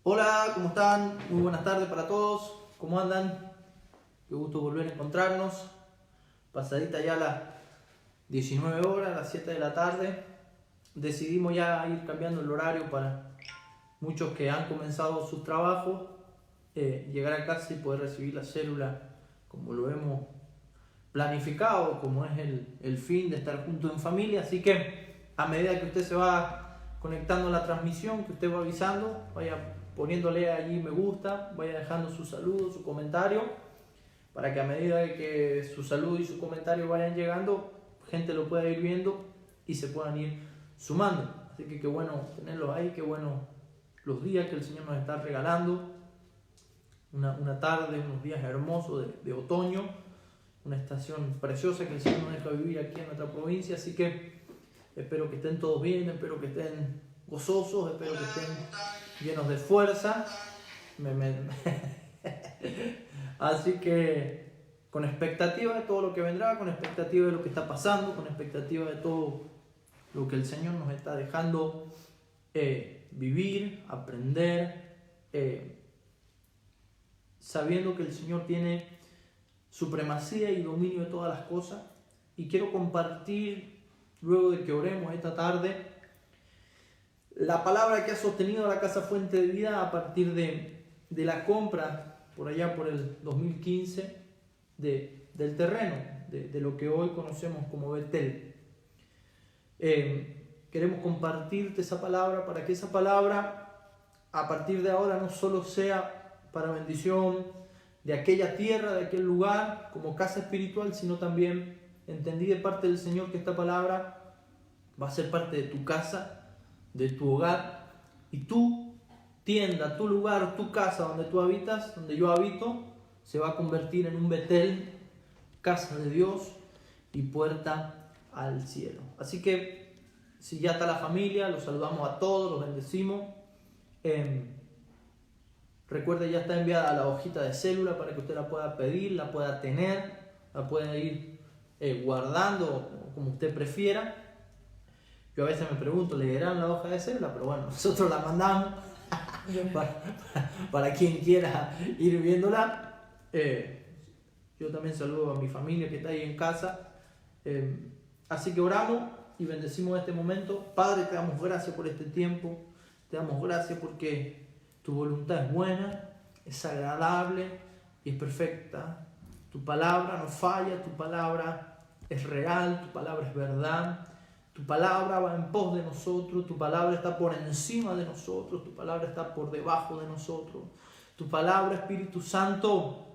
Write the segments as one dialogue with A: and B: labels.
A: Hola, ¿cómo están? Muy buenas tardes para todos. ¿Cómo andan? Qué gusto volver a encontrarnos. Pasadita ya las 19 horas, las 7 de la tarde. Decidimos ya ir cambiando el horario para muchos que han comenzado sus trabajos, llegar a casa y poder recibir la célula como lo hemos planificado, como es el fin de estar juntos en familia. Así que a medida que usted se va conectando a la transmisión, que usted va avisando, vaya poniéndole allí me gusta, vaya dejando su saludo, su comentario, para que a medida de que su saludo y su comentario vayan llegando, gente lo pueda ir viendo y se puedan ir sumando. Así que qué bueno tenerlos ahí, qué bueno los días que el Señor nos está regalando, una tarde, unos días hermosos de otoño, una estación preciosa que el Señor nos deja vivir aquí en nuestra provincia. Así que espero que estén todos bien, espero que estén gozosos, espero que estén llenos de fuerza. Así que con expectativa de todo lo que vendrá, con expectativa de lo que está pasando, con expectativa de todo lo que el Señor nos está dejando vivir, aprender, sabiendo que el Señor tiene supremacía y dominio de todas las cosas. Y quiero compartir, luego de que oremos esta tarde, la palabra que ha sostenido la Casa Fuente de Vida a partir de la compra, por allá por el 2015, del terreno, de lo que hoy conocemos como Betel. Queremos compartirte esa palabra para que esa palabra a partir de ahora no solo sea para bendición de aquella tierra, de aquel lugar, como casa espiritual, sino también entendí de parte del Señor que esta palabra va a ser parte de tu casa, de tu hogar, y tu tienda, tu lugar, tu casa donde tú habitas, donde yo habito, se va a convertir en un Betel, casa de Dios y puerta al cielo. Así que si ya está la familia, los saludamos a todos, los bendecimos. Recuerde, ya está enviada la hojita de célula para que usted la pueda pedir, la pueda tener, la pueda ir guardando como usted prefiera. Yo a veces me pregunto, ¿leerán la hoja de célula? Pero bueno, nosotros la mandamos para quien quiera ir viéndola. Yo también saludo a mi familia que está ahí en casa. Así que oramos y bendecimos este momento. Padre, te damos gracias por este tiempo. Te damos gracias porque tu voluntad es buena, es agradable y es perfecta. Tu palabra no falla, tu palabra es real, tu palabra es verdad. Tu palabra va en pos de nosotros, tu palabra está por encima de nosotros, tu palabra está por debajo de nosotros. Tu palabra, Espíritu Santo,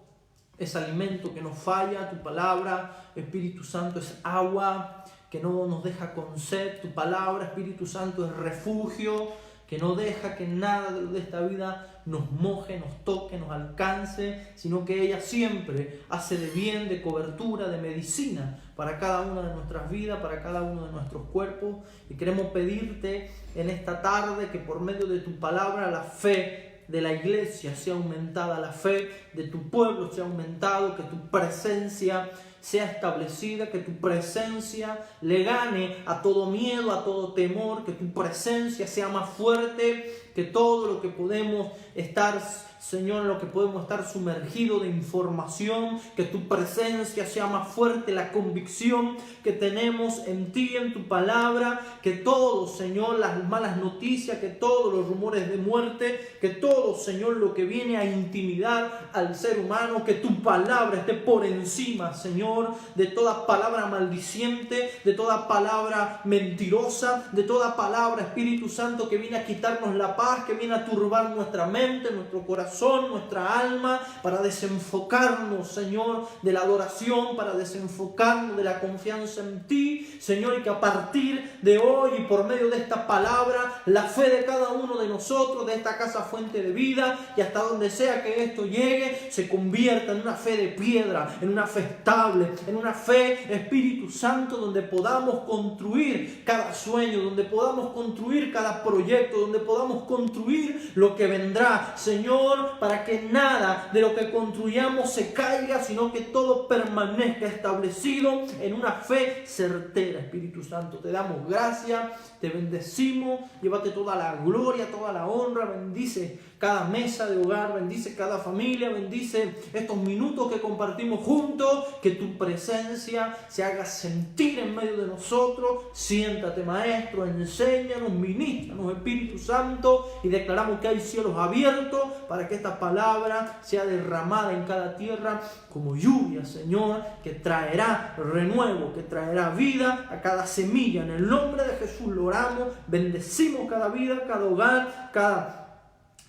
A: es alimento que no falla. Tu palabra, Espíritu Santo, es agua que no nos deja con sed. Tu palabra, Espíritu Santo, es refugio que no deja que nada de esta vida nos moje, nos toque, nos alcance, sino que ella siempre hace de bien, de cobertura, de medicina para cada una de nuestras vidas, para cada uno de nuestros cuerpos. Y queremos pedirte en esta tarde que por medio de tu palabra la fe de la iglesia sea aumentada, la fe de tu pueblo sea aumentado, que tu presencia sea establecida, que tu presencia le gane a todo miedo, a todo temor, que tu presencia sea más fuerte que todo lo que podemos estar, Señor, en lo que podemos estar sumergidos de información, que tu presencia sea más fuerte, la convicción que tenemos en ti, en tu palabra, que todo, Señor, las malas noticias, que todos los rumores de muerte, que todo, Señor, lo que viene a intimidar al ser humano, que tu palabra esté por encima, Señor, de toda palabra maldiciente, de toda palabra mentirosa, de toda palabra, Espíritu Santo, que viene a quitarnos la paz, que viene a turbar nuestra mente, nuestro corazón, nuestra alma, para desenfocarnos, Señor, de la adoración, para desenfocarnos de la confianza en ti, Señor, y que a partir de hoy y por medio de esta palabra, la fe de cada uno de nosotros, de esta casa Fuente de Vida, y hasta donde sea que esto llegue, se convierta en una fe de piedra, en una fe estable, en una fe, Espíritu Santo, donde podamos construir cada sueño, donde podamos construir cada proyecto, donde podamos construir lo que vendrá, Señor, para que nada de lo que construyamos se caiga, sino que todo permanezca establecido en una fe certera. Espíritu Santo, te damos gracias, te bendecimos, llévate toda la gloria, toda la honra, bendice cada mesa de hogar, bendice cada familia, bendice estos minutos que compartimos juntos, que tu presencia se haga sentir en medio de nosotros. Siéntate, Maestro, enséñanos, ministranos, Espíritu Santo, y declaramos que hay cielos abiertos para que esta palabra sea derramada en cada tierra como lluvia, Señor, que traerá renuevo, que traerá vida a cada semilla. En el nombre de Jesús lo oramos, bendecimos cada vida, cada hogar,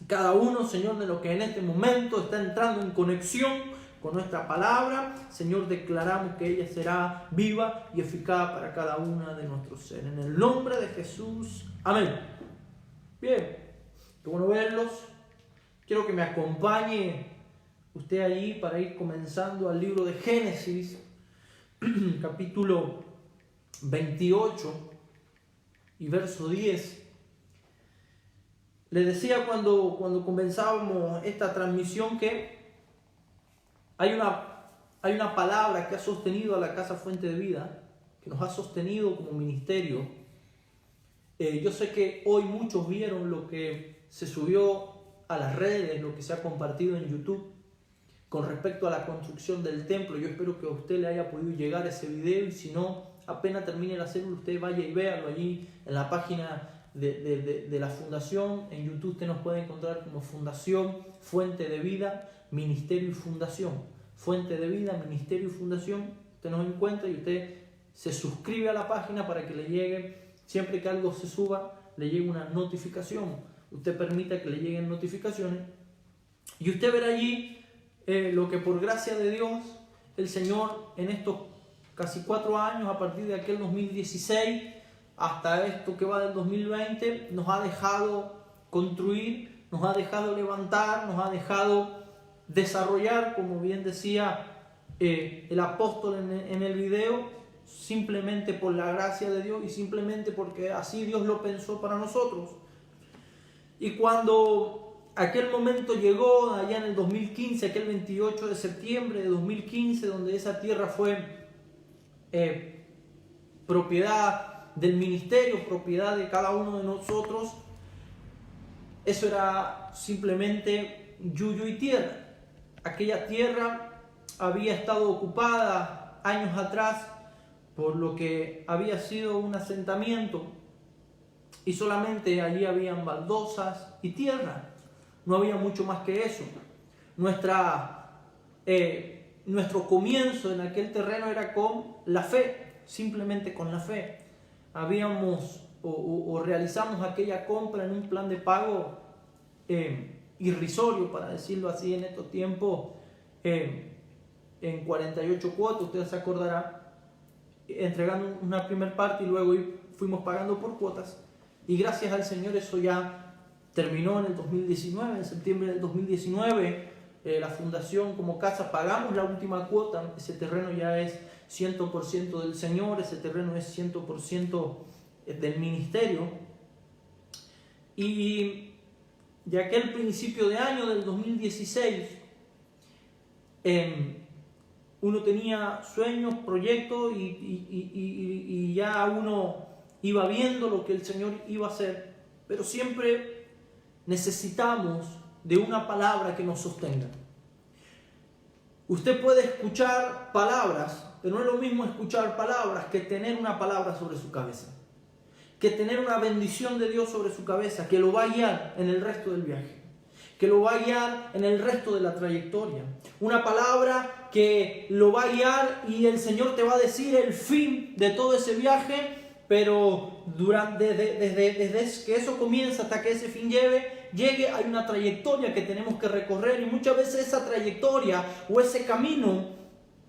A: cada uno, Señor, de los que en este momento está entrando en conexión con nuestra palabra. Señor, declaramos que ella será viva y eficaz para cada una de nuestros seres. En el nombre de Jesús. Amén. Bien, qué bueno verlos. Quiero que me acompañe usted ahí para ir comenzando al libro de Génesis, capítulo 28 y verso 10. Le decía cuando comenzábamos esta transmisión que hay una palabra que ha sostenido a la Casa Fuente de Vida, que nos ha sostenido como ministerio. Yo sé que hoy muchos vieron lo que se subió a las redes, lo que se ha compartido en YouTube con respecto a la construcción del templo. Yo espero que a usted le haya podido llegar ese video, y si no, apenas termine la célula, usted vaya y véalo allí en la página de la fundación. En YouTube usted nos puede encontrar como Fundación Fuente de Vida, Ministerio y Fundación. Fuente de Vida, Ministerio y Fundación. Usted nos encuentra y usted se suscribe a la página para que le llegue, siempre que algo se suba, le llegue una notificación. Usted permita que le lleguen notificaciones y usted verá allí lo que por gracia de Dios el Señor en estos casi 4 años, a partir de aquel 2016 hasta esto que va del 2020, nos ha dejado construir, nos ha dejado levantar, nos ha dejado desarrollar, como bien decía el apóstol en el video, simplemente por la gracia de Dios y simplemente porque así Dios lo pensó para nosotros. Y cuando aquel momento llegó, allá en el 2015, aquel 28 de septiembre de 2015, donde esa tierra fue propiedad del ministerio, propiedad de cada uno de nosotros, eso era simplemente yuyo y tierra. Aquella tierra había estado ocupada años atrás por lo que había sido un asentamiento, y solamente allí habían baldosas y tierra. No había mucho más que eso. Nuestro comienzo en aquel terreno era con la fe, simplemente con la fe. Habíamos o realizamos aquella compra en un plan de pago irrisorio, para decirlo así, en estos tiempos, en 48 cuotas, usted se acordará, entregando una primera parte y luego fuimos pagando por cuotas. Y gracias al Señor eso ya terminó en el 2019, en septiembre del 2019. La fundación como casa pagamos la última cuota. Ese terreno ya es 100% del Señor, ese terreno es 100% del ministerio. Y de aquel principio de año del 2016, uno tenía sueños, proyectos y ya uno iba viendo lo que el Señor iba a hacer, pero siempre necesitamos de una palabra que nos sostenga. Usted puede escuchar palabras, pero no es lo mismo escuchar palabras que tener una palabra sobre su cabeza, que tener una bendición de Dios sobre su cabeza, que lo va a guiar en el resto del viaje, que lo va a guiar en el resto de la trayectoria. Una palabra que lo va a guiar y el Señor te va a decir el fin de todo ese viaje, pero desde que eso comienza hasta que ese fin llegue, hay una trayectoria que tenemos que recorrer, y muchas veces esa trayectoria o ese camino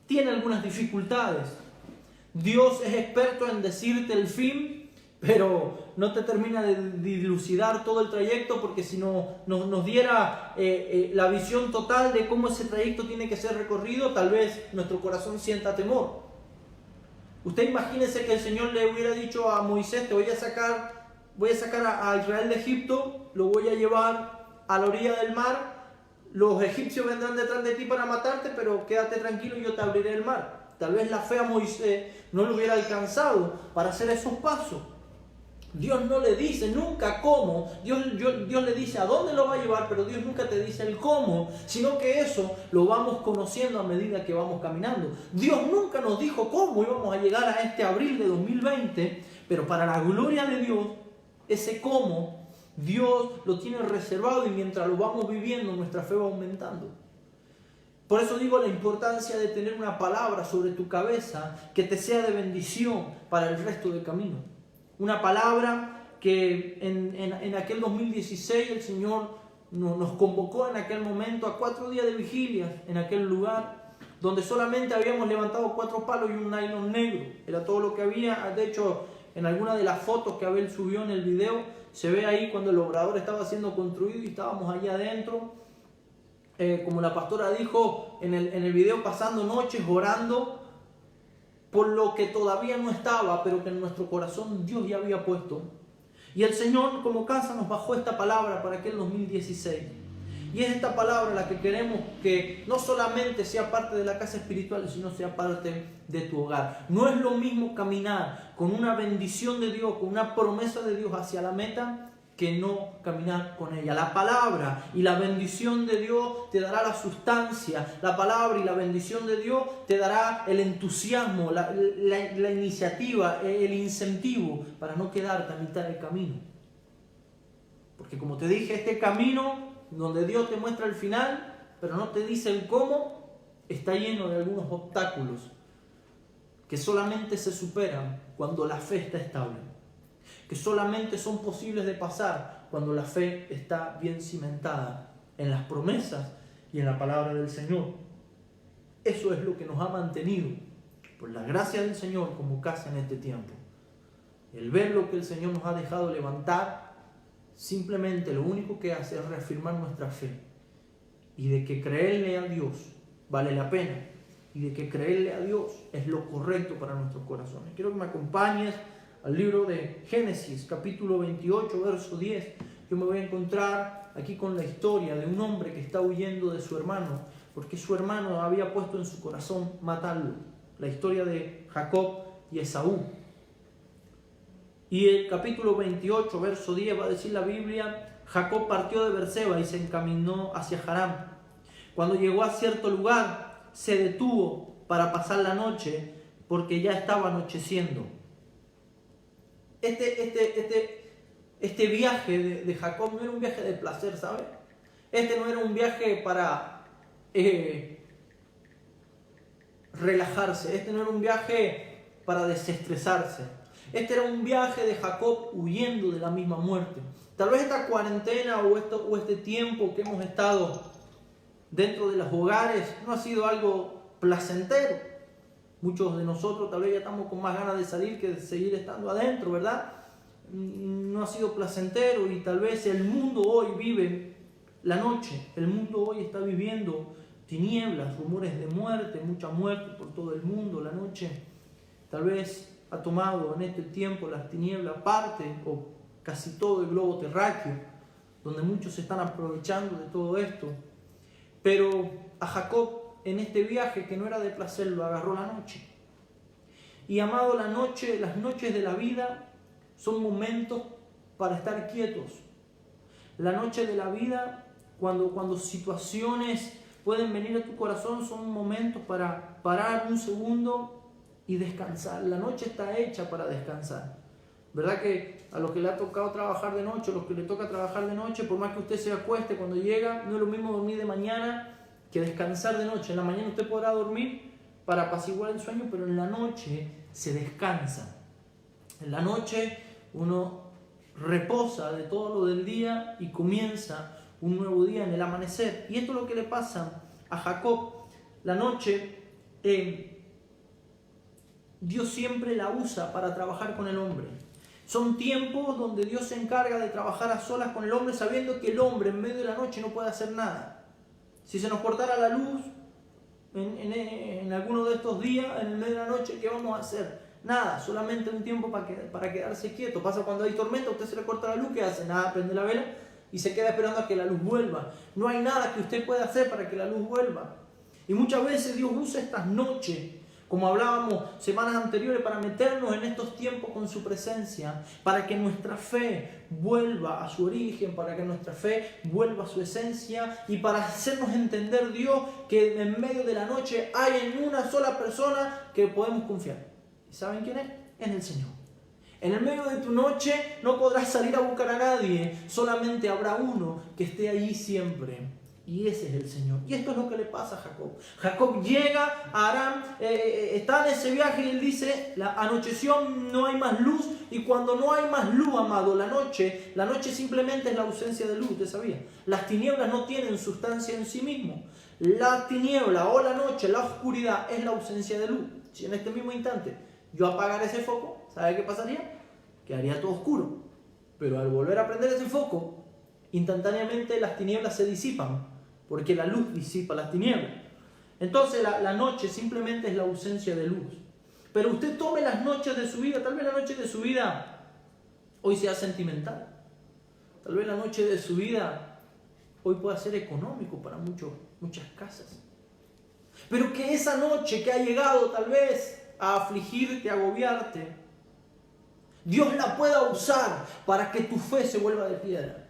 A: tiene algunas dificultades. Dios es experto en decirte el fin, pero no te termina de dilucidar todo el trayecto, porque si no nos diera la visión total de cómo ese trayecto tiene que ser recorrido, tal vez nuestro corazón sienta temor. Usted imagínese que el Señor le hubiera dicho a Moisés: te voy a sacar a Israel de Egipto, lo voy a llevar a la orilla del mar, los egipcios vendrán detrás de ti para matarte, pero quédate tranquilo y yo te abriré el mar. Tal vez la fe a Moisés no lo hubiera alcanzado para hacer esos pasos. Dios no le dice nunca cómo, Dios le dice a dónde lo va a llevar, pero Dios nunca te dice el cómo, sino que eso lo vamos conociendo a medida que vamos caminando. Dios nunca nos dijo cómo íbamos a llegar a este abril de 2020, pero para la gloria de Dios, ese cómo, Dios lo tiene reservado y mientras lo vamos viviendo, nuestra fe va aumentando. Por eso digo la importancia de tener una palabra sobre tu cabeza que te sea de bendición para el resto del camino. Una palabra que en aquel 2016 el Señor nos convocó en aquel momento a 4 días de vigilia en aquel lugar donde solamente habíamos levantado 4 palos y un nylon negro. Era todo lo que había. De hecho, en alguna de las fotos que Abel subió en el video, se ve ahí cuando el obrador estaba siendo construido y estábamos allá adentro. Como la pastora dijo en el video, pasando noches orando por lo que todavía no estaba, pero que en nuestro corazón Dios ya había puesto. Y el Señor como casa nos bajó esta palabra para aquel 2016. Y es esta palabra la que queremos que no solamente sea parte de la casa espiritual, sino sea parte de tu hogar. No es lo mismo caminar con una bendición de Dios, con una promesa de Dios hacia la meta, que no caminar con ella. La palabra y la bendición de Dios te dará la sustancia. La palabra y la bendición de Dios te dará el entusiasmo, la iniciativa, el incentivo para no quedarte a mitad del camino. Porque como te dije, este camino donde Dios te muestra el final, pero no te dice el cómo, está lleno de algunos obstáculos que solamente se superan cuando la fe está estable, que solamente son posibles de pasar cuando la fe está bien cimentada en las promesas y en la palabra del Señor. Eso es lo que nos ha mantenido, por la gracia del Señor, como casa en este tiempo. El ver lo que el Señor nos ha dejado levantar, simplemente lo único que hace es reafirmar nuestra fe y de que creerle a Dios vale la pena y de que creerle a Dios es lo correcto para nuestros corazones. Quiero que me acompañes al libro de Génesis, capítulo 28, verso 10. Yo me voy a encontrar aquí con la historia de un hombre que está huyendo de su hermano, porque su hermano había puesto en su corazón matarlo. La historia de Jacob y Esaú. Y el capítulo 28, verso 10, va a decir la Biblia: Jacob partió de Beerseba y se encaminó hacia Harán. Cuando llegó a cierto lugar, se detuvo para pasar la noche, porque ya estaba anocheciendo. Este viaje de Jacob no era un viaje de placer, ¿sabes? Este no era un viaje para relajarse. Este no era un viaje para desestresarse. Este era un viaje de Jacob huyendo de la misma muerte. Tal vez esta cuarentena o este tiempo que hemos estado dentro de los hogares no ha sido algo placentero. Muchos de nosotros tal vez ya estamos con más ganas de salir que de seguir estando adentro, ¿verdad? No ha sido placentero y tal vez el mundo hoy vive la noche. El mundo hoy está viviendo tinieblas, rumores de muerte, mucha muerte por todo el mundo. La noche tal vez ha tomado en este tiempo las tinieblas parte o casi todo el globo terráqueo, donde muchos se están aprovechando de todo esto. Pero a Jacob, en este viaje que no era de placer, lo agarró la noche. Y amado, las noches de la vida son momentos para estar quietos. La noche de la vida, cuando situaciones pueden venir a tu corazón, son momentos para parar un segundo y descansar. La noche está hecha para descansar. ¿Verdad que a los que le ha tocado trabajar de noche, a los que le toca trabajar de noche, por más que usted se acueste cuando llega, no es lo mismo dormir de mañana que descansar de noche? En la mañana usted podrá dormir para apaciguar el sueño, pero en la noche se descansa. En la noche uno reposa de todo lo del día y comienza un nuevo día en el amanecer. Y esto es lo que le pasa a Jacob. La noche, Dios siempre la usa para trabajar con el hombre. Son tiempos donde Dios se encarga de trabajar a solas con el hombre, sabiendo que el hombre en medio de la noche no puede hacer nada. Si se nos cortara la luz en alguno de estos días, en el medio de la noche, ¿qué vamos a hacer? Nada, solamente un tiempo para quedarse quieto. Pasa cuando hay tormenta, a usted se le corta la luz, ¿qué hace? Nada, prende la vela y se queda esperando a que la luz vuelva. No hay nada que usted pueda hacer para que la luz vuelva. Y muchas veces Dios usa estas noches como hablábamos semanas anteriores, para meternos en estos tiempos con su presencia, para que nuestra fe vuelva a su origen, para que nuestra fe vuelva a su esencia y para hacernos entender, Dios, que en medio de la noche hay en una sola persona que podemos confiar. ¿Y saben quién es? En el Señor. En el medio de tu noche no podrás salir a buscar a nadie, solamente habrá uno que esté allí siempre. Y ese es el Señor. Y esto es lo que le pasa a Jacob. Jacob llega a Aram, está en ese viaje y él dice, anocheció, no hay más luz. Y cuando no hay más luz, amado, la noche simplemente es la ausencia de luz, ¿usted sabía? Las tinieblas no tienen sustancia en sí mismo. La tiniebla o la noche, la oscuridad, es la ausencia de luz. Si en este mismo instante yo apagara ese foco, ¿sabe qué pasaría? Quedaría todo oscuro. Pero al volver a prender ese foco, instantáneamente las tinieblas se disipan, porque la luz disipa las tinieblas. Entonces la noche simplemente es la ausencia de luz. Pero usted tome las noches de su vida, tal vez la noche de su vida hoy sea sentimental. Tal vez la noche de su vida hoy pueda ser económico para muchas casas. Pero que esa noche que ha llegado tal vez a afligirte, a agobiarte, Dios la pueda usar para que tu fe se vuelva de piedra.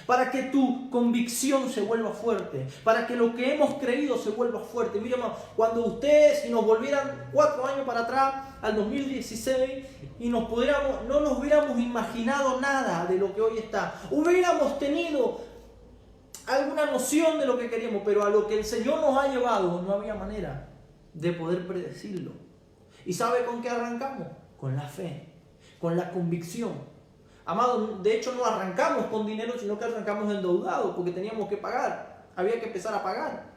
A: Para que tu convicción se vuelva fuerte, para que lo que hemos creído se vuelva fuerte. Mira, cuando ustedes, si nos volvieran 4 años para atrás, al 2016, y no nos hubiéramos imaginado nada de lo que hoy está, hubiéramos tenido alguna noción de lo que queríamos, pero a lo que el Señor nos ha llevado no había manera de poder predecirlo. ¿Y sabe con qué arrancamos? Con la fe, con la convicción. Amado, de hecho no arrancamos con dinero, sino que arrancamos endeudados porque teníamos que pagar. Había que empezar a pagar.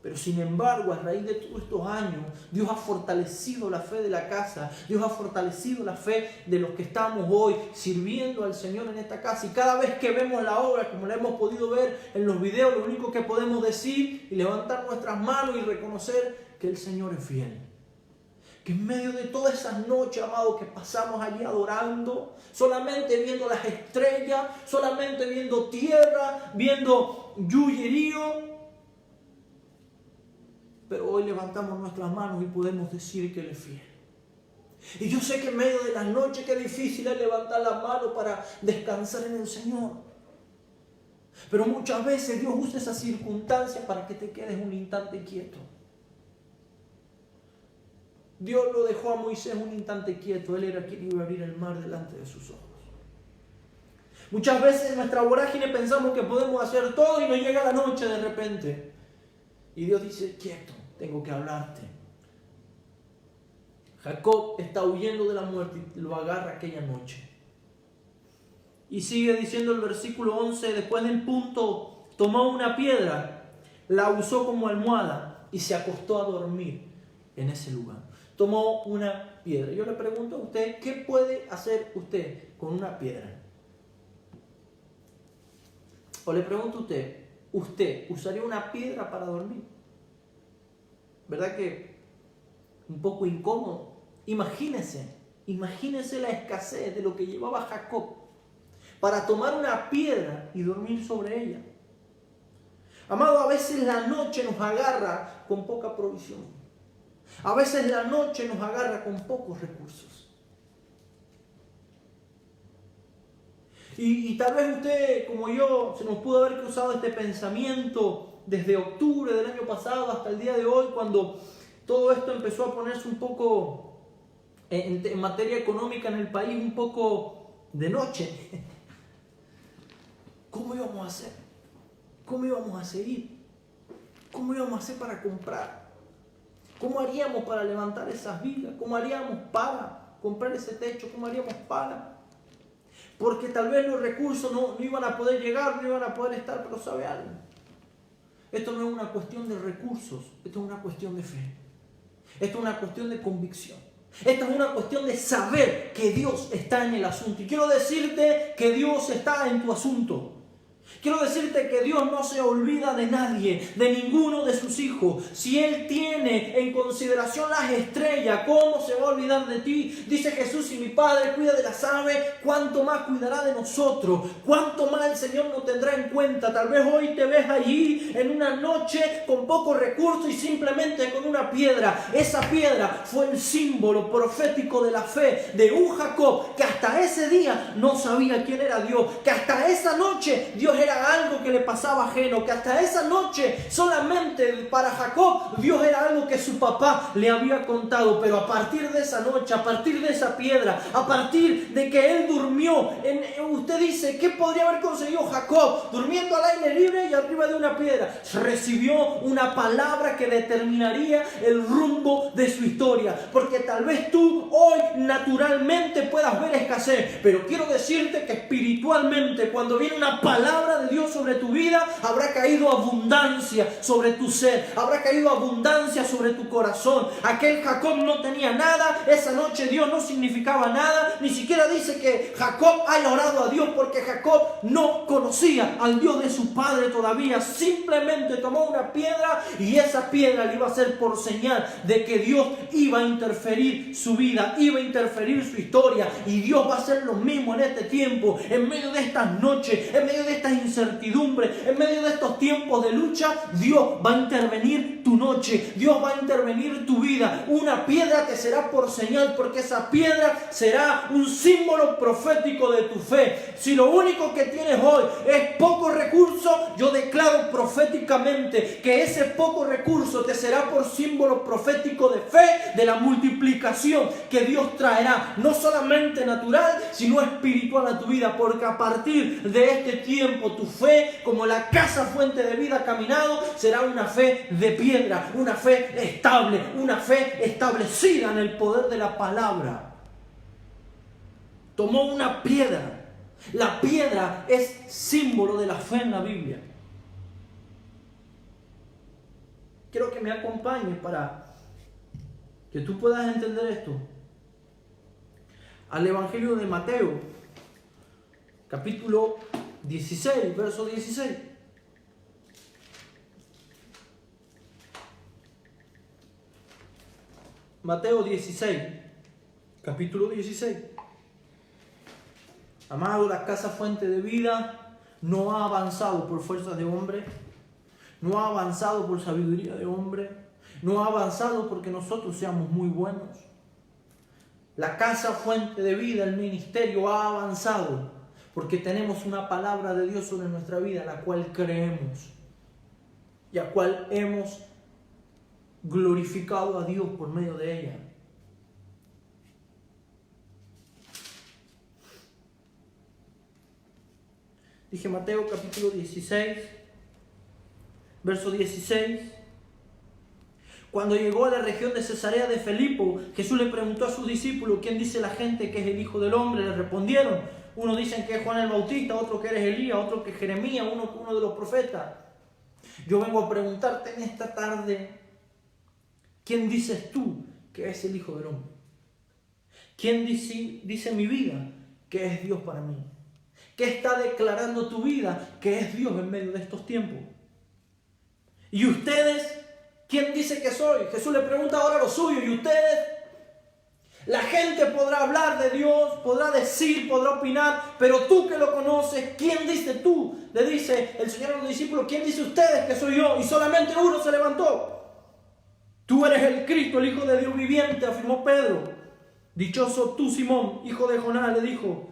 A: Pero sin embargo, a raíz de todos estos años, Dios ha fortalecido la fe de la casa. Dios ha fortalecido la fe de los que estamos hoy sirviendo al Señor en esta casa. Y cada vez que vemos la obra, como la hemos podido ver en los videos, lo único que podemos decir y levantar nuestras manos y reconocer que el Señor es fiel. Que en medio de todas esas noches, amado, que pasamos allí adorando, solamente viendo las estrellas, solamente viendo tierra, viendo lluyerío, pero hoy levantamos nuestras manos y podemos decir que Él es fiel. Y yo sé que en medio de las noches que difícil es levantar las manos para descansar en el Señor. Pero muchas veces Dios usa esas circunstancias para que te quedes un instante quieto. Dios lo dejó a Moisés un instante quieto. Él era quien iba a abrir el mar delante de sus ojos. Muchas veces en nuestra vorágine pensamos que podemos hacer todo y nos llega la noche de repente. Y Dios dice, quieto, tengo que hablarte. Jacob está huyendo de la muerte y lo agarra aquella noche. Y sigue diciendo el versículo 11, después del punto, tomó una piedra, la usó como almohada y se acostó a dormir en ese lugar. Tomó una piedra. Yo le pregunto a usted, ¿qué puede hacer usted con una piedra? O le pregunto a ¿usted usaría una piedra para dormir? ¿Verdad que un poco incómodo? Imagínese la escasez de lo que llevaba Jacob para tomar una piedra y dormir sobre ella. Amado, a veces la noche nos agarra con poca provisión. A veces la noche nos agarra con pocos recursos. Y tal vez usted, como yo, se nos pudo haber cruzado este pensamiento desde octubre del año pasado hasta el día de hoy, cuando todo esto empezó a ponerse un poco en materia económica en el país, un poco de noche. ¿Cómo íbamos a hacer? ¿Cómo íbamos a seguir? ¿Cómo íbamos a hacer para comprar? ¿Cómo haríamos para levantar esas vigas? ¿Cómo haríamos para comprar ese techo? ¿Cómo haríamos para? Porque tal vez los recursos no iban a poder llegar, no iban a poder estar, pero ¿sabe algo? Esto no es una cuestión de recursos, esto es una cuestión de fe. Esto es una cuestión de convicción. Esto es una cuestión de saber que Dios está en el asunto. Y quiero decirte que Dios está en tu asunto. Quiero decirte que Dios no se olvida de nadie, de ninguno de sus hijos. Si Él tiene en consideración las estrellas, ¿cómo se va a olvidar de ti? Dice Jesús, si mi Padre cuida de las aves, ¿cuánto más cuidará de nosotros? ¿Cuánto más el Señor nos tendrá en cuenta? Tal vez hoy te ves allí en una noche con pocos recursos y simplemente con una piedra. Esa piedra fue el símbolo profético de la fe de un Jacob que hasta ese día no sabía quién era Dios, que hasta esa noche Dios era algo que le pasaba ajeno, que hasta esa noche solamente para Jacob Dios era algo que su papá le había contado. Pero a partir de esa noche, a partir de esa piedra, a partir de que él durmió, usted dice, ¿qué podría haber conseguido Jacob? Durmiendo al aire libre y arriba de una piedra. Recibió una palabra que determinaría el rumbo de su historia. Porque tal vez tú hoy naturalmente puedas ver escasez, pero quiero decirte que espiritualmente, cuando viene una palabra de Dios sobre tu vida, habrá caído abundancia sobre tu ser, habrá caído abundancia sobre tu corazón. Aquel Jacob no tenía nada, esa noche Dios no significaba nada, ni siquiera dice que Jacob haya orado a Dios, porque Jacob no conocía al Dios de su padre todavía. Simplemente tomó una piedra y esa piedra le iba a ser por señal de que Dios iba a interferir su vida, iba a interferir su historia. Y Dios va a hacer lo mismo en este tiempo, en medio de estas noches, en medio de estas incertidumbre, en medio de estos tiempos de lucha. Dios va a intervenir tu noche, Dios va a intervenir tu vida. Una piedra te será por señal, porque esa piedra será un símbolo profético de tu fe. Si lo único que tienes hoy es poco recurso, yo declaro proféticamente que ese poco recurso te será por símbolo profético de fe, de la multiplicación que Dios traerá, no solamente natural, sino espiritual a tu vida. Porque a partir de este tiempo, tu fe, como la casa fuente de vida caminado, será una fe de piedra, una fe estable, una fe establecida en el poder de la palabra. Tomó una piedra. La piedra es símbolo de la fe en la Biblia. Quiero que me acompañes para que tú puedas entender esto. Al Evangelio de Mateo, capítulo 16, verso 16. Mateo 16, capítulo 16. Amado, la casa fuente de vida no ha avanzado por fuerzas de hombre, no ha avanzado por sabiduría de hombre, no ha avanzado porque nosotros seamos muy buenos. La casa fuente de vida, el ministerio ha avanzado porque tenemos una palabra de Dios sobre nuestra vida, la cual creemos y a cual hemos glorificado a Dios por medio de ella. Dije Mateo capítulo 16, verso 16. Cuando llegó a la región de Cesarea de Filipo, Jesús le preguntó a sus discípulos, ¿quién dice la gente que es el Hijo del Hombre? Le respondieron, unos dicen que es Juan el Bautista, otro que eres Elías, otro que es Jeremías, uno de los profetas. Yo vengo a preguntarte en esta tarde, ¿quién dices tú que es el Hijo del Hombre? ¿Quién dice mi vida que es Dios para mí? ¿Qué está declarando tu vida que es Dios en medio de estos tiempos? ¿Y ustedes? ¿Quién dice que soy? Jesús le pregunta ahora a los suyos. ¿Y ustedes? La gente podrá hablar de Dios, podrá decir, podrá opinar, pero tú que lo conoces, ¿quién dice tú? Le dice el Señor a los discípulos, ¿quién dice ustedes que soy yo? Y solamente uno se levantó. Tú eres el Cristo, el Hijo de Dios viviente, afirmó Pedro. Dichoso tú, Simón, hijo de Jonás, le dijo,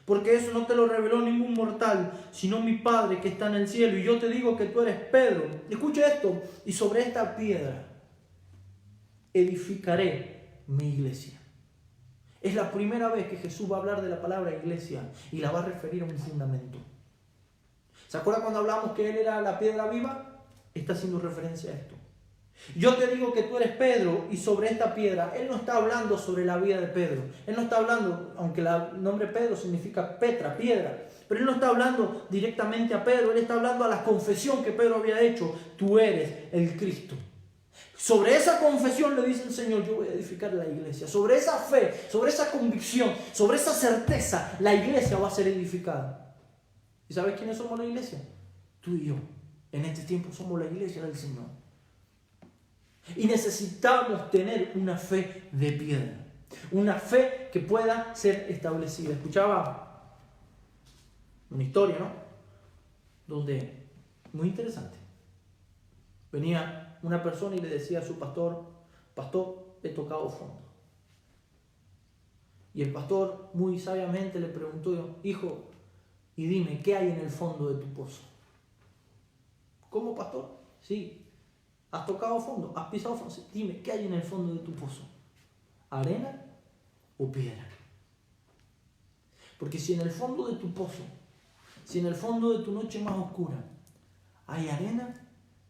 A: porque eso no te lo reveló ningún mortal, sino mi Padre que está en el cielo. Y yo te digo que tú eres Pedro. Escucha esto. Y sobre esta piedra edificaré mi iglesia. Es la primera vez que Jesús va a hablar de la palabra iglesia y la va a referir a un fundamento. ¿Se acuerdan cuando hablamos que Él era la piedra viva? Está haciendo referencia a esto. Yo te digo que tú eres Pedro y sobre esta piedra. Él no está hablando sobre la vida de Pedro. Él no está hablando, aunque el nombre Pedro significa Petra, piedra. Pero Él no está hablando directamente a Pedro. Él está hablando a la confesión que Pedro había hecho. Tú eres el Cristo. Sobre esa confesión le dice el Señor, yo voy a edificar la iglesia. Sobre esa fe, sobre esa convicción, sobre esa certeza, la iglesia va a ser edificada. ¿Y sabes quiénes somos la iglesia? Tú y yo. En este tiempo somos la iglesia del Señor. Y necesitamos tener una fe de piedra. Una fe que pueda ser establecida. Escuchaba una historia, ¿no? Donde, muy interesante, venía una persona y le decía a su pastor: pastor, he tocado fondo. Y el pastor muy sabiamente le preguntó: hijo, y dime, ¿qué hay en el fondo de tu pozo? ¿Cómo, pastor? Sí, has tocado fondo, has pisado fondo. Sí, dime, ¿qué hay en el fondo de tu pozo? ¿Arena o piedra? Porque si en el fondo de tu pozo, si en el fondo de tu noche más oscura hay arena,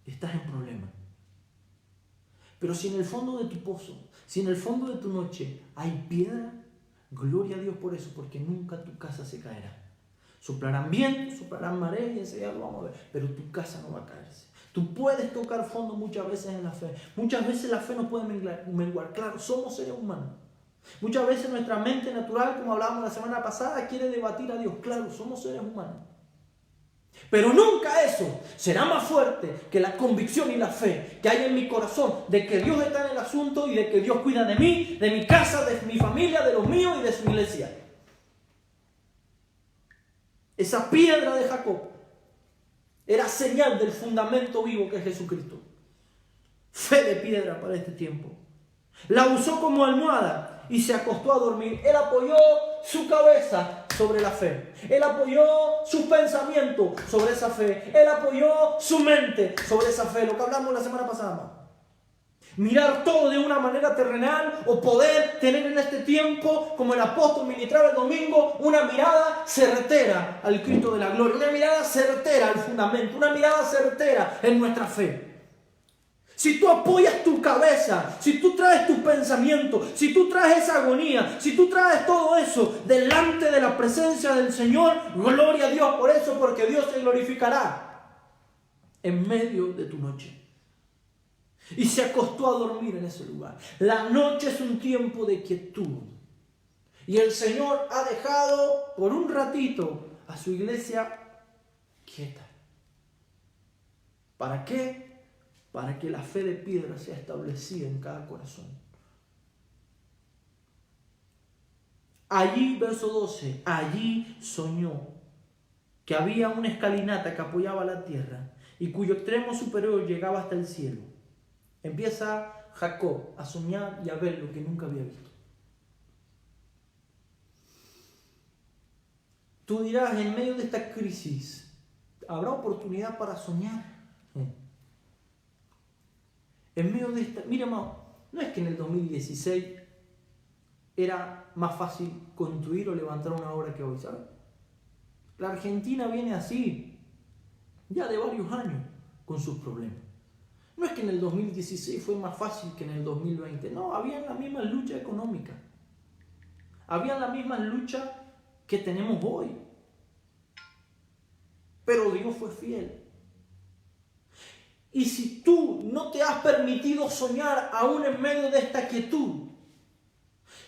A: estás en problema. Pero si en el fondo de tu pozo, si en el fondo de tu noche hay piedra, gloria a Dios por eso, porque nunca tu casa se caerá. Soplarán vientos, soplarán mareas y enseguida lo vamos a ver, pero tu casa no va a caerse. Tú puedes tocar fondo muchas veces en la fe. Muchas veces la fe no puede menguar. Claro, somos seres humanos. Muchas veces nuestra mente natural, como hablábamos la semana pasada, quiere debatir a Dios. Claro, somos seres humanos. Pero nunca eso será más fuerte que la convicción y la fe que hay en mi corazón de que Dios está en el asunto y de que Dios cuida de mí, de mi casa, de mi familia, de los míos y de su iglesia. Esa piedra de Jacob era señal del fundamento vivo que es Jesucristo. Fe de piedra para este tiempo. La usó como almohada y se acostó a dormir. Él apoyó su cabeza sobre la fe. Él apoyó sus pensamientos sobre esa fe. Él apoyó su mente sobre esa fe. Lo que hablamos la semana pasada. Mirar todo de una manera terrenal o poder tener en este tiempo, como el apóstol ministraba el domingo, una mirada certera al Cristo de la gloria, una mirada certera al fundamento, una mirada certera en nuestra fe. Si tú apoyas tu cabeza, si tú traes tus pensamientos, si tú traes esa agonía, si tú traes todo eso delante de la presencia del Señor, gloria a Dios por eso, porque Dios se glorificará en medio de tu noche. Y se acostó a dormir en ese lugar. La noche es un tiempo de quietud. Y el Señor ha dejado por un ratito a su iglesia quieta. ¿Para qué? Para que la fe de piedra sea establecida en cada corazón. Allí, verso 12, allí soñó que había una escalinata que apoyaba la tierra y cuyo extremo superior llegaba hasta el cielo. Empieza Jacob a soñar y a ver lo que nunca había visto. Tú dirás, en medio de esta crisis, ¿habrá oportunidad para soñar? En medio de esta... Mira, hermano, no es que en el 2016 era más fácil construir o levantar una obra que hoy, ¿sabes? La Argentina viene así, ya de varios años, con sus problemas. No es que en el 2016 fue más fácil que en el 2020. No, habían las mismas luchas económicas. Habían las mismas luchas que tenemos hoy. Pero Dios fue fiel. Y si tú no te has permitido soñar aún en medio de esta quietud,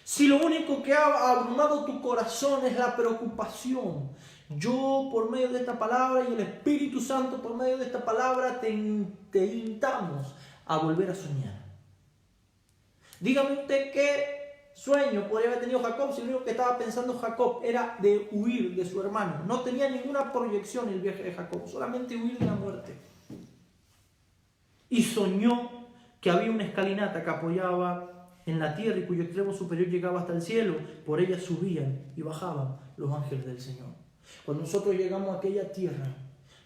A: si lo único que ha abrumado tu corazón es la preocupación, yo por medio de esta palabra y el Espíritu Santo por medio de esta palabra te invitamos a volver a soñar. Dígame usted qué sueño podría haber tenido Jacob si lo único que estaba pensando Jacob era de huir de su hermano. No tenía ninguna proyección el viaje de Jacob, solamente huir de la muerte. Y soñó que había una escalinata que apoyaba en la tierra y cuyo extremo superior llegaba hasta el cielo. Por ella subían y bajaban los ángeles del Señor. Cuando nosotros llegamos a aquella tierra,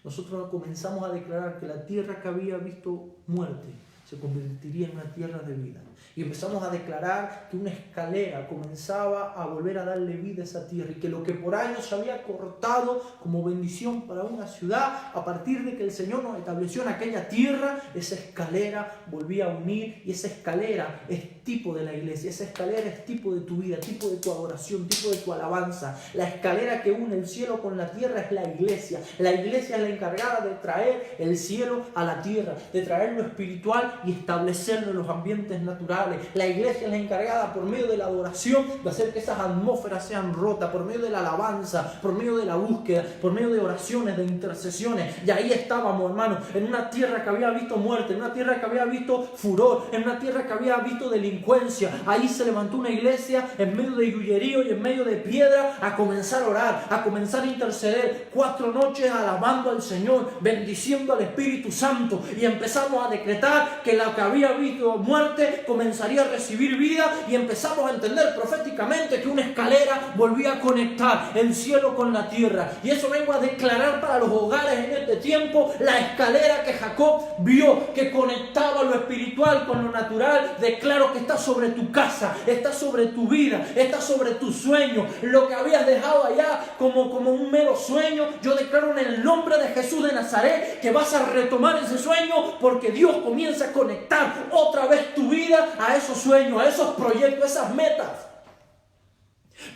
A: nosotros comenzamos a declarar que la tierra que había visto muerte se convertiría en una tierra de vida. Y empezamos a declarar que una escalera comenzaba a volver a darle vida a esa tierra y que lo que por años se había cortado como bendición para una ciudad, a partir de que el Señor nos estableció en aquella tierra, esa escalera volvía a unir y esa escalera es tipo de la iglesia, esa escalera es tipo de tu vida, tipo de tu adoración, tipo de tu alabanza. La escalera que une el cielo con la tierra es la iglesia. La iglesia es la encargada de traer el cielo a la tierra, de traer lo espiritual y establecerlo en los ambientes naturales. La iglesia es la encargada por medio de la adoración de hacer que esas atmósferas sean rotas, por medio de la alabanza, por medio de la búsqueda, por medio de oraciones, de intercesiones. Y ahí estábamos, hermanos, en una tierra que había visto muerte, en una tierra que había visto furor, en una tierra que había visto delincuencia. Ahí se levantó una iglesia en medio de grullerío y en medio de piedra a comenzar a orar, a comenzar a interceder. 4 noches alabando al Señor, bendiciendo al Espíritu Santo, y empezamos a decretar que la que había visto muerte comenzaría a recibir vida, y empezamos a entender proféticamente que una escalera volvía a conectar el cielo con la tierra. Y eso vengo a declarar para los hogares en este tiempo. La escalera que Jacob vio que conectaba lo espiritual con lo natural, declaro que está sobre tu casa, está sobre tu vida, está sobre tu sueño. Lo que habías dejado allá como un mero sueño, yo declaro en el nombre de Jesús de Nazaret que vas a retomar ese sueño, porque Dios comienza a conectar otra vez tu vida a esos sueños, a esos proyectos, a esas metas.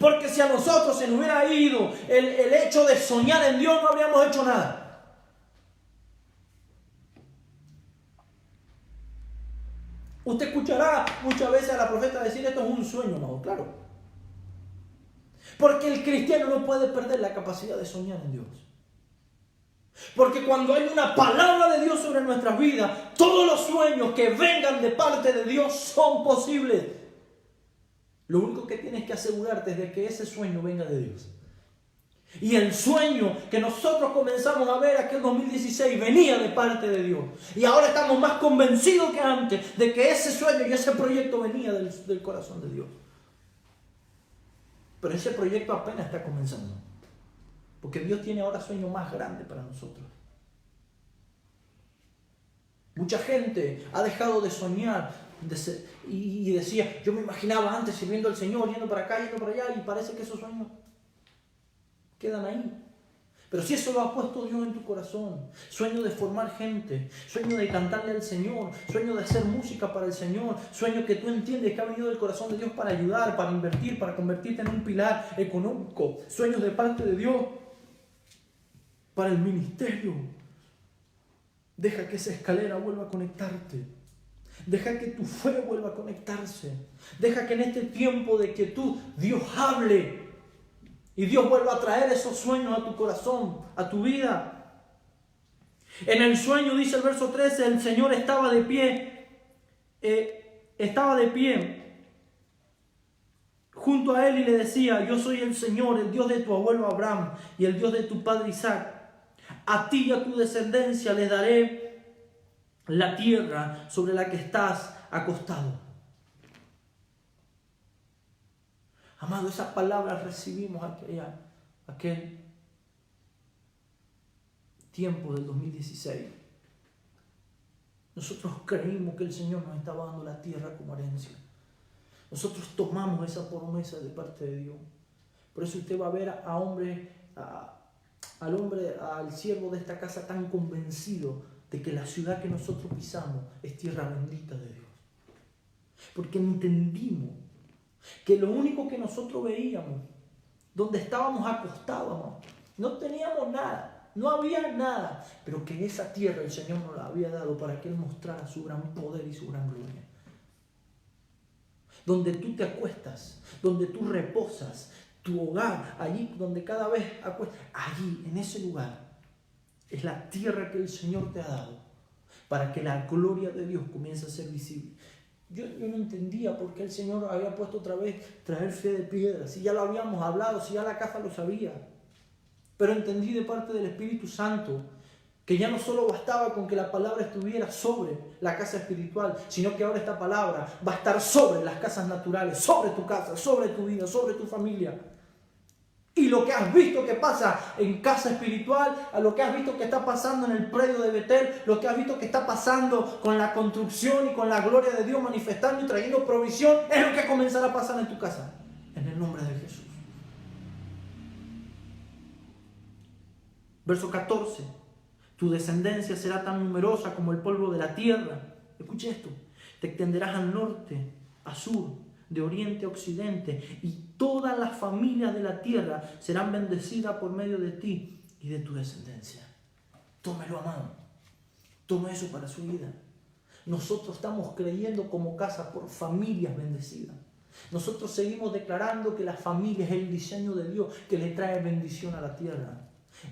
A: Porque si a nosotros se nos hubiera ido el hecho de soñar en Dios, no habríamos hecho nada. Usted escuchará muchas veces a la profeta decir: esto es un sueño, no, claro. Porque el cristiano no puede perder la capacidad de soñar en Dios. Porque cuando hay una palabra de Dios sobre nuestras vidas, todos los sueños que vengan de parte de Dios son posibles. Lo único que tienes que asegurarte es de que ese sueño venga de Dios. Y el sueño que nosotros comenzamos a ver aquel 2016 venía de parte de Dios. Y ahora estamos más convencidos que antes de que ese sueño y ese proyecto venía del corazón de Dios. Pero ese proyecto apenas está comenzando. Porque Dios tiene ahora sueños más grandes para nosotros. Mucha gente ha dejado de soñar y decía: yo me imaginaba antes sirviendo al Señor, yendo para acá, yendo para allá, y parece que esos sueños quedan ahí. Pero si eso lo ha puesto Dios en tu corazón, sueño de formar gente, sueño de cantarle al Señor, sueño de hacer música para el Señor, sueño que tú entiendes que ha venido del corazón de Dios para ayudar, para invertir, para convertirte en un pilar económico, sueños de parte de Dios para el ministerio. Deja que esa escalera vuelva a conectarte. Deja que tu fe vuelva a conectarse. Deja que en este tiempo de quietud Dios hable y Dios vuelva a traer esos sueños a tu corazón, a tu vida. En el sueño, dice el verso 13, el Señor estaba de pie. Junto a él y le decía: yo soy el Señor, el Dios de tu abuelo Abraham y el Dios de tu padre Isaac. A ti y a tu descendencia les daré la tierra sobre la que estás acostado. Amado, esas palabras recibimos aquel tiempo del 2016. Nosotros creímos que el Señor nos estaba dando la tierra como herencia. Nosotros tomamos esa promesa de parte de Dios. Por eso usted va a ver al siervo de esta casa tan convencido de que la ciudad que nosotros pisamos es tierra bendita de Dios. Porque entendimos que lo único que nosotros veíamos, donde estábamos acostados, no teníamos nada, no había nada, pero que esa tierra el Señor nos la había dado para que Él mostrara su gran poder y su gran gloria. Donde tú te acuestas, donde tú reposas, tu hogar, allí donde cada vez acuestas, allí, en ese lugar, es la tierra que el Señor te ha dado para que la gloria de Dios comience a ser visible. Yo no entendía por qué el Señor había puesto otra vez traer fe de piedra, si ya lo habíamos hablado, si ya la casa lo sabía. Pero entendí de parte del Espíritu Santo que ya no solo bastaba con que la palabra estuviera sobre la casa espiritual, sino que ahora esta palabra va a estar sobre las casas naturales, sobre tu casa, sobre tu vida, sobre tu familia. Y lo que has visto que pasa en casa espiritual, a lo que has visto que está pasando en el predio de Betel, lo que has visto que está pasando con la construcción y con la gloria de Dios manifestando y trayendo provisión, es lo que comenzará a pasar en tu casa, en el nombre de Jesús. Verso 14. Tu descendencia será tan numerosa como el polvo de la tierra. Escucha esto. Te extenderás al norte, a sur, de oriente a occidente, y todas las familias de la tierra serán bendecidas por medio de ti y de tu descendencia. Tómelo, amado. Toma eso para su vida. Nosotros estamos creyendo como casa por familias bendecidas. Nosotros seguimos declarando que la familia es el diseño de Dios que le trae bendición a la tierra.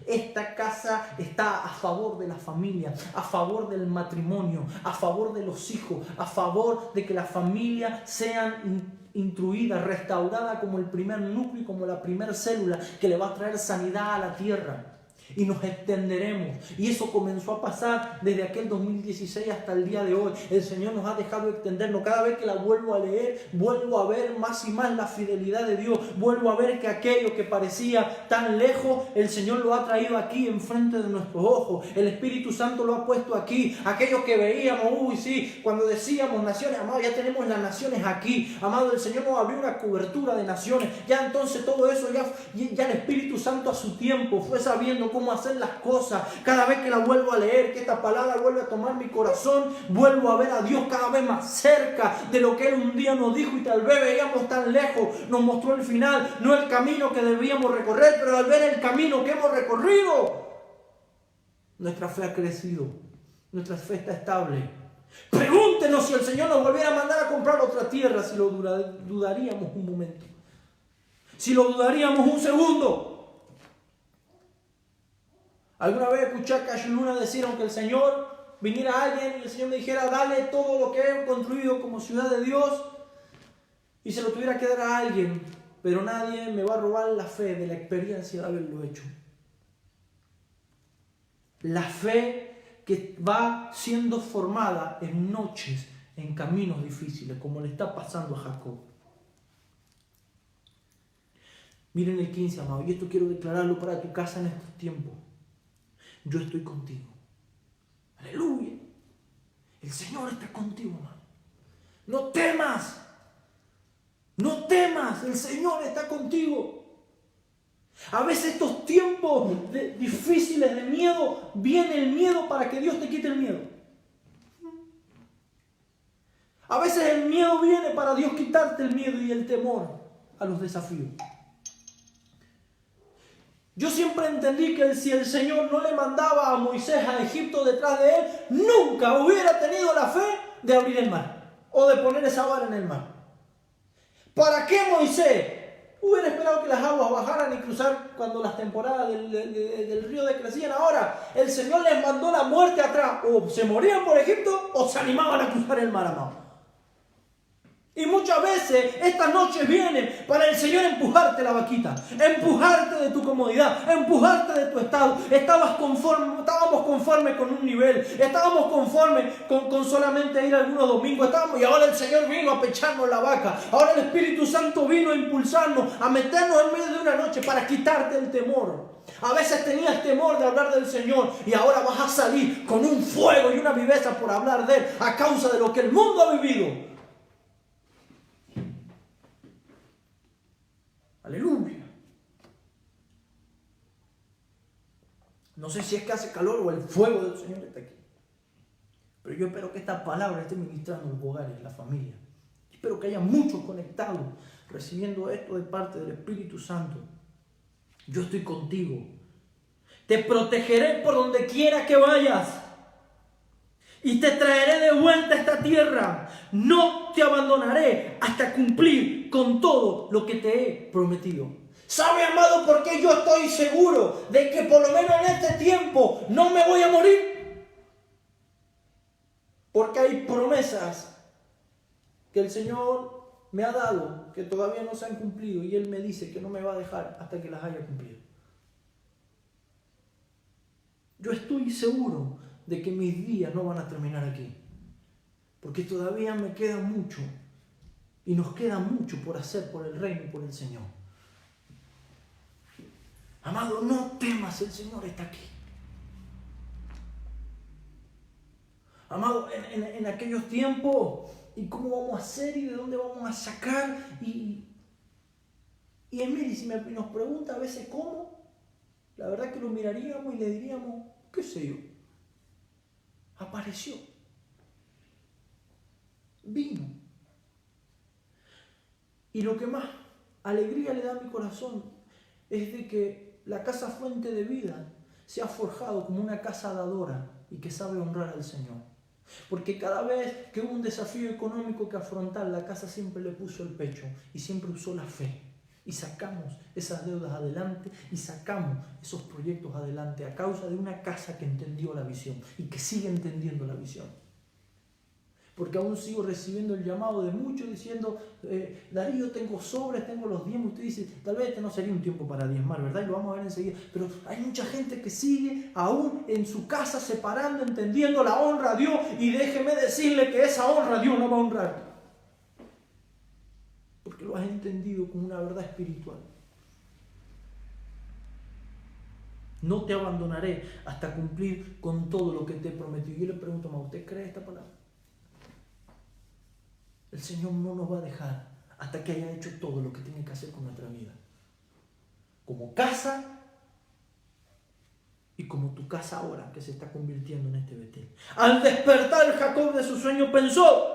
A: Esta casa está a favor de la familia, a favor del matrimonio, a favor de los hijos, a favor de que las familias sean instruidas, restauradas como el primer núcleo y como la primera célula que le va a traer sanidad a la tierra. Y nos extenderemos. Y eso comenzó a pasar desde aquel 2016 hasta el día de hoy. El Señor nos ha dejado extendernos. Cada vez que la vuelvo a leer, vuelvo a ver más y más la fidelidad de Dios. Vuelvo a ver que aquello que parecía tan lejos, el Señor lo ha traído aquí enfrente de nuestros ojos. El Espíritu Santo lo ha puesto aquí. Aquello que veíamos, cuando decíamos naciones, amado, ya tenemos las naciones aquí. Amado, el Señor nos abrió una cobertura de naciones. Ya entonces todo eso, ya el Espíritu Santo a su tiempo fue sabiendo cómo hacer las cosas. Cada vez que la vuelvo a leer, que esta palabra vuelve a tomar mi corazón, vuelvo a ver a Dios cada vez más cerca de lo que Él un día nos dijo y tal vez veíamos tan lejos. Nos mostró el final, no el camino que debíamos recorrer, pero al ver el camino que hemos recorrido, nuestra fe ha crecido, nuestra fe está estable. Pregúntenos si el Señor nos volviera a mandar a comprar otra tierra, si lo dudaríamos un momento, si lo dudaríamos un segundo. Alguna vez escuché a Cayo Luna decir, aunque el Señor viniera a alguien y el Señor me dijera, dale todo lo que he construido como ciudad de Dios, y se lo tuviera que dar a alguien, pero nadie me va a robar la fe de la experiencia de haberlo hecho. La fe que va siendo formada en noches, en caminos difíciles, como le está pasando a Jacob. Miren el 15, amado, y esto quiero declararlo para tu casa en estos tiempos. Yo estoy contigo. Aleluya. El Señor está contigo, hermano. No temas. No temas. El Señor está contigo. A veces estos tiempos difíciles de miedo, viene el miedo para que Dios te quite el miedo. A veces el miedo viene para Dios quitarte el miedo y el temor a los desafíos. Yo siempre entendí que si el Señor no le mandaba a Moisés a Egipto detrás de él, nunca hubiera tenido la fe de abrir el mar o de poner esa vara en el mar. ¿Para qué Moisés hubiera esperado que las aguas bajaran y cruzar cuando las temporadas del río decrecían? Ahora el Señor les mandó la muerte atrás. O se morían por Egipto o se animaban a cruzar el mar, amado. Y muchas veces estas noches vienen para el Señor empujarte la vaquita, empujarte de tu comodidad, empujarte de tu estado. Estábamos conformes con un nivel, estábamos conformes con solamente ir algunos domingos, y ahora el Señor vino a pecharnos la vaca. Ahora el Espíritu Santo vino a impulsarnos, a meternos en medio de una noche para quitarte el temor. A veces tenías temor de hablar del Señor y ahora vas a salir con un fuego y una viveza por hablar de Él a causa de lo que el mundo ha vivido. Aleluya. No sé si es que hace calor o el fuego del Señor está aquí. Pero yo espero que esta palabra esté ministrando en los hogares, en la familia. Espero que haya muchos conectados recibiendo esto de parte del Espíritu Santo. Yo estoy contigo. Te protegeré por donde quiera que vayas. Y te traeré de vuelta a esta tierra. No te abandonaré hasta cumplir con todo lo que te he prometido. ¿Sabe, amado, por qué yo estoy seguro de que por lo menos en este tiempo no me voy a morir? Porque hay promesas que el Señor me ha dado que todavía no se han cumplido y Él me dice que no me va a dejar hasta que las haya cumplido. Yo estoy seguro de que mis días no van a terminar aquí, porque todavía me queda mucho y nos queda mucho por hacer por el reino y por el Señor. Amado, no temas, el Señor está aquí. Amado, en aquellos tiempos, ¿y cómo vamos a hacer y de dónde vamos a sacar? Y Emily, si nos pregunta a veces cómo, la verdad que lo miraríamos y le diríamos, qué sé yo. Apareció, vino. Y lo que más alegría le da a mi corazón es de que la casa Fuente de Vida se ha forjado como una casa dadora y que sabe honrar al Señor. Porque cada vez que hubo un desafío económico que afrontar, la casa siempre le puso el pecho y siempre usó la fe. Y sacamos esas deudas adelante y sacamos esos proyectos adelante a causa de una casa que entendió la visión y que sigue entendiendo la visión. Porque aún sigo recibiendo el llamado de muchos diciendo, Darío, tengo sobres, tengo los diezmos. Usted dice, tal vez este no sería un tiempo para diezmar, ¿verdad? Y lo vamos a ver enseguida. Pero hay mucha gente que sigue aún en su casa separando, entendiendo la honra a Dios. Y déjeme decirle que esa honra a Dios no va a honrar. Porque lo has entendido como una verdad espiritual. No te abandonaré hasta cumplir con todo lo que te he prometido. Yo le pregunto, ¿usted cree esta palabra? El Señor no nos va a dejar hasta que haya hecho todo lo que tiene que hacer con nuestra vida. Como casa y como tu casa ahora que se está convirtiendo en este Betel. Al despertar Jacob de su sueño pensó,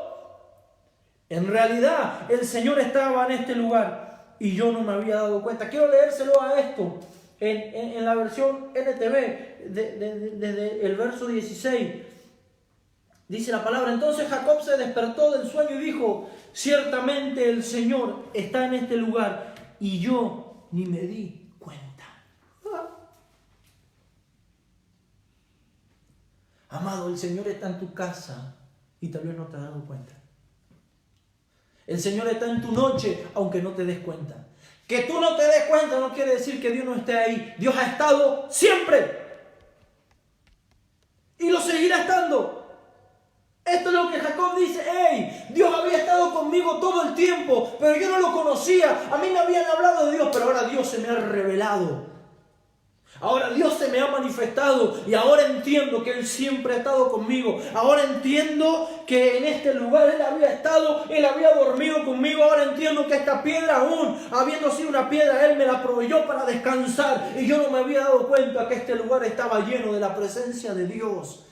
A: en realidad el Señor estaba en este lugar y yo no me había dado cuenta. Quiero leérselo a esto en la versión NTV desde el verso 16. Dice la palabra, entonces Jacob se despertó del sueño y dijo, ciertamente el Señor está en este lugar y yo ni me di cuenta. Amado, el Señor está en tu casa y tal vez no te has dado cuenta. El Señor está en tu noche aunque no te des cuenta. Que tú no te des cuenta no quiere decir que Dios no esté ahí. Dios ha estado siempre y lo seguirá estando. Esto es lo que Jacob dice, hey, Dios había estado conmigo todo el tiempo, pero yo no lo conocía. A mí me habían hablado de Dios, pero ahora Dios se me ha revelado. Ahora Dios se me ha manifestado y ahora entiendo que Él siempre ha estado conmigo. Ahora entiendo que en este lugar Él había estado, Él había dormido conmigo. Ahora entiendo que esta piedra aún, habiendo sido una piedra, Él me la proveyó para descansar. Y yo no me había dado cuenta que este lugar estaba lleno de la presencia de Dios.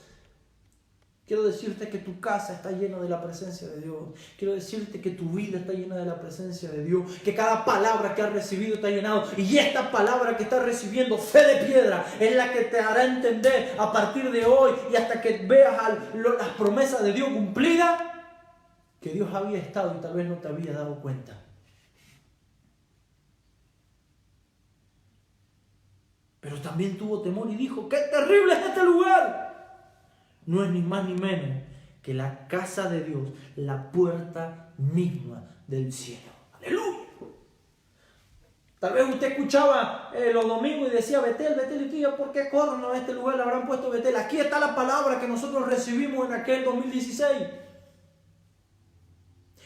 A: Quiero decirte que tu casa está llena de la presencia de Dios. Quiero decirte que tu vida está llena de la presencia de Dios. Que cada palabra que has recibido está llenado. Y esta palabra que estás recibiendo, fe de piedra, es la que te hará entender a partir de hoy y hasta que veas las promesas de Dios cumplidas, que Dios había estado y tal vez no te había dado cuenta. Pero también tuvo temor y dijo, ¡qué terrible es este lugar! No es ni más ni menos que la casa de Dios, la puerta misma del cielo. ¡Aleluya! Tal vez usted escuchaba los domingos y decía, Betel, Betel, y tú, ¿ya por qué corren a este lugar le habrán puesto Betel? Aquí está la palabra que nosotros recibimos en aquel 2016.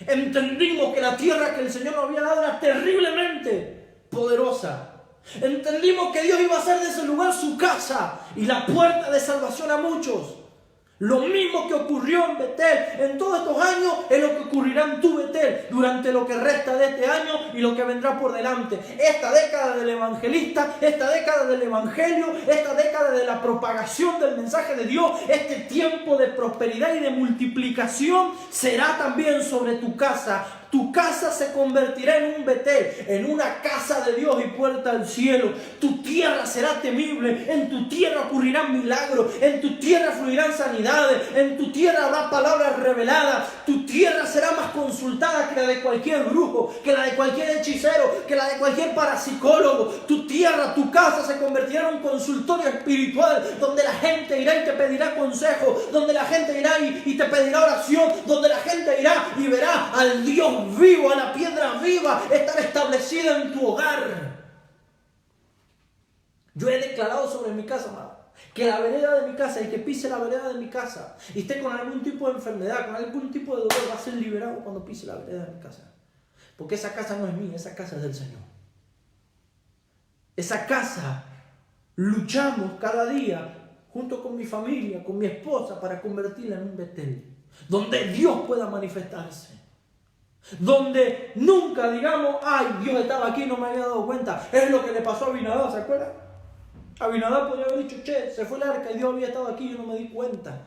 A: Entendimos que la tierra que el Señor nos había dado era terriblemente poderosa. Entendimos que Dios iba a hacer de ese lugar su casa y la puerta de salvación a muchos. Lo mismo que ocurrió en Betel en todos estos años es lo que ocurrirá en tu Betel durante lo que resta de este año y lo que vendrá por delante. Esta década del evangelista, esta década del evangelio, esta década de la propagación del mensaje de Dios, este tiempo de prosperidad y de multiplicación será también sobre tu casa. Tu casa se convertirá en un Betel, en una casa de Dios y puerta al cielo. Tu tierra será temible, en tu tierra ocurrirán milagros, en tu tierra fluirán sanidades, en tu tierra habrá palabras reveladas. Tu tierra será más consultada que la de cualquier brujo, que la de cualquier hechicero, que la de cualquier parapsicólogo. Tu tierra, tu casa se convertirá en un consultorio espiritual donde la gente irá y te pedirá consejo, donde la gente irá y te pedirá oración, donde la gente irá y verá al Dios vivo, a la piedra viva, estar establecida en tu hogar. Yo he declarado sobre mi casa, amado, que la vereda de mi casa, el que pise la vereda de mi casa y esté con algún tipo de enfermedad, con algún tipo de dolor, va a ser liberado cuando pise la vereda de mi casa. Porque esa casa no es mía, esa casa es del Señor. Esa casa luchamos cada día junto con mi familia, con mi esposa, para convertirla en un Betel, donde Dios pueda manifestarse. Donde nunca digamos, ay, Dios estaba aquí y no me había dado cuenta. Es lo que le pasó a Abinadab, ¿se acuerdan? Abinadab podría haber dicho, che, se fue el arca y Dios había estado aquí y yo no me di cuenta.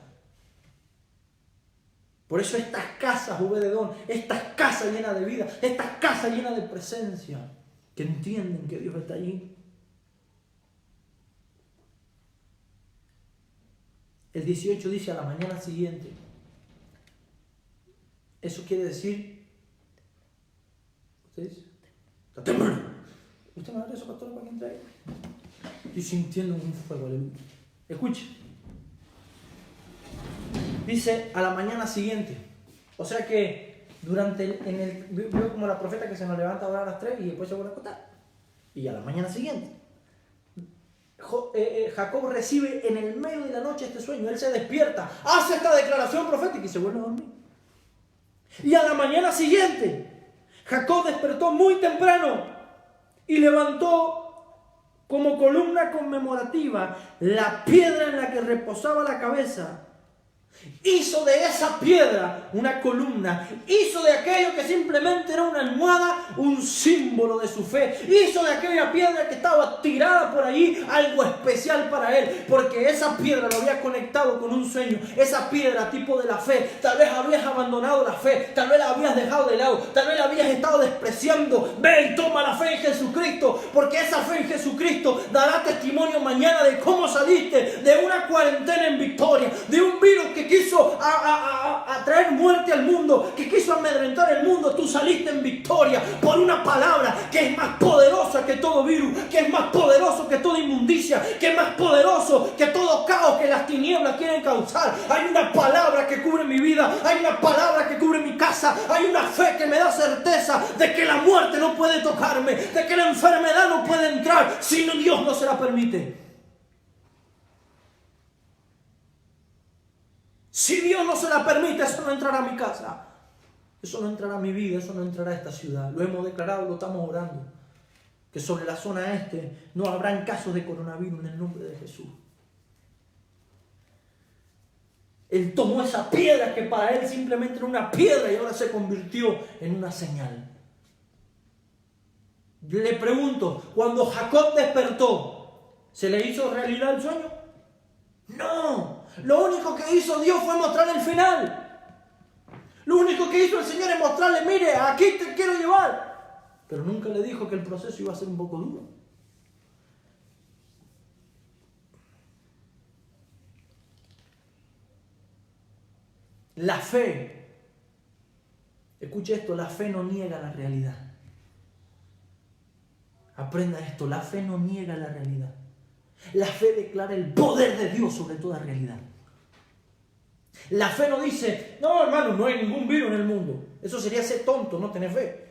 A: Por eso estas casas, Obededón, estas casas llenas de vida, estas casas llenas de presencia, que entienden que Dios está allí. El 18 dice, a la mañana siguiente, Eso quiere decir... ¿Ustedes? Está temblando. ¿Usted me da eso, pastor, para que entre ahí? Estoy sintiendo un fuego, aleluya. Escuche. Dice a la mañana siguiente. O sea que veo como la profeta que se nos levanta a orar a las 3 y después se vuelve a acostar. Y a la mañana siguiente. Jacob recibe en el medio de la noche este sueño. Él se despierta, hace esta declaración profética y se vuelve a dormir. Y a la mañana siguiente, Jacob despertó muy temprano y levantó como columna conmemorativa la piedra en la que reposaba la cabeza. Hizo de esa piedra una columna. Hizo de aquello que simplemente era una almohada un símbolo de su fe. Hizo de aquella piedra que estaba tirada por allí algo especial para él, porque esa piedra lo había conectado con un sueño. Esa piedra, tipo de la fe. Tal vez habías abandonado la fe, tal vez la habías dejado de lado, tal vez la habías estado despreciando. Ve y toma la fe en Jesucristo, porque esa fe en Jesucristo dará testimonio mañana de cómo saliste de una cuarentena en victoria, de un virus que quiso a traer muerte al mundo, que quiso amedrentar el mundo. Tú saliste en victoria por una palabra que es más poderosa que todo virus, que es más poderoso que toda inmundicia, que es más poderoso que todo caos que las tinieblas quieren causar. Hay una palabra que cubre mi vida, hay una palabra que cubre mi casa, hay una fe que me da certeza de que la muerte no puede tocarme, de que la enfermedad no puede entrar si Dios no se la permite. Si Dios no se la permite, eso no entrará a mi casa. Eso no entrará a mi vida, eso no entrará a esta ciudad. Lo hemos declarado, lo estamos orando. Que sobre la zona este no habrán casos de coronavirus en el nombre de Jesús. Él tomó esa piedra que para él simplemente era una piedra y ahora se convirtió en una señal. Yo le pregunto, cuando Jacob despertó, ¿se le hizo realidad el sueño? No. Lo único que hizo Dios fue mostrarle el final. Lo único que hizo el Señor es mostrarle, mire, aquí te quiero llevar. Pero nunca le dijo que el proceso iba a ser un poco duro. La fe, escuche esto, la fe no niega la realidad. Aprenda esto, la fe no niega la realidad. La fe declara el poder de Dios sobre toda realidad. La fe no dice, no hermano, no hay ningún virus en el mundo. Eso sería ser tonto, no tener fe.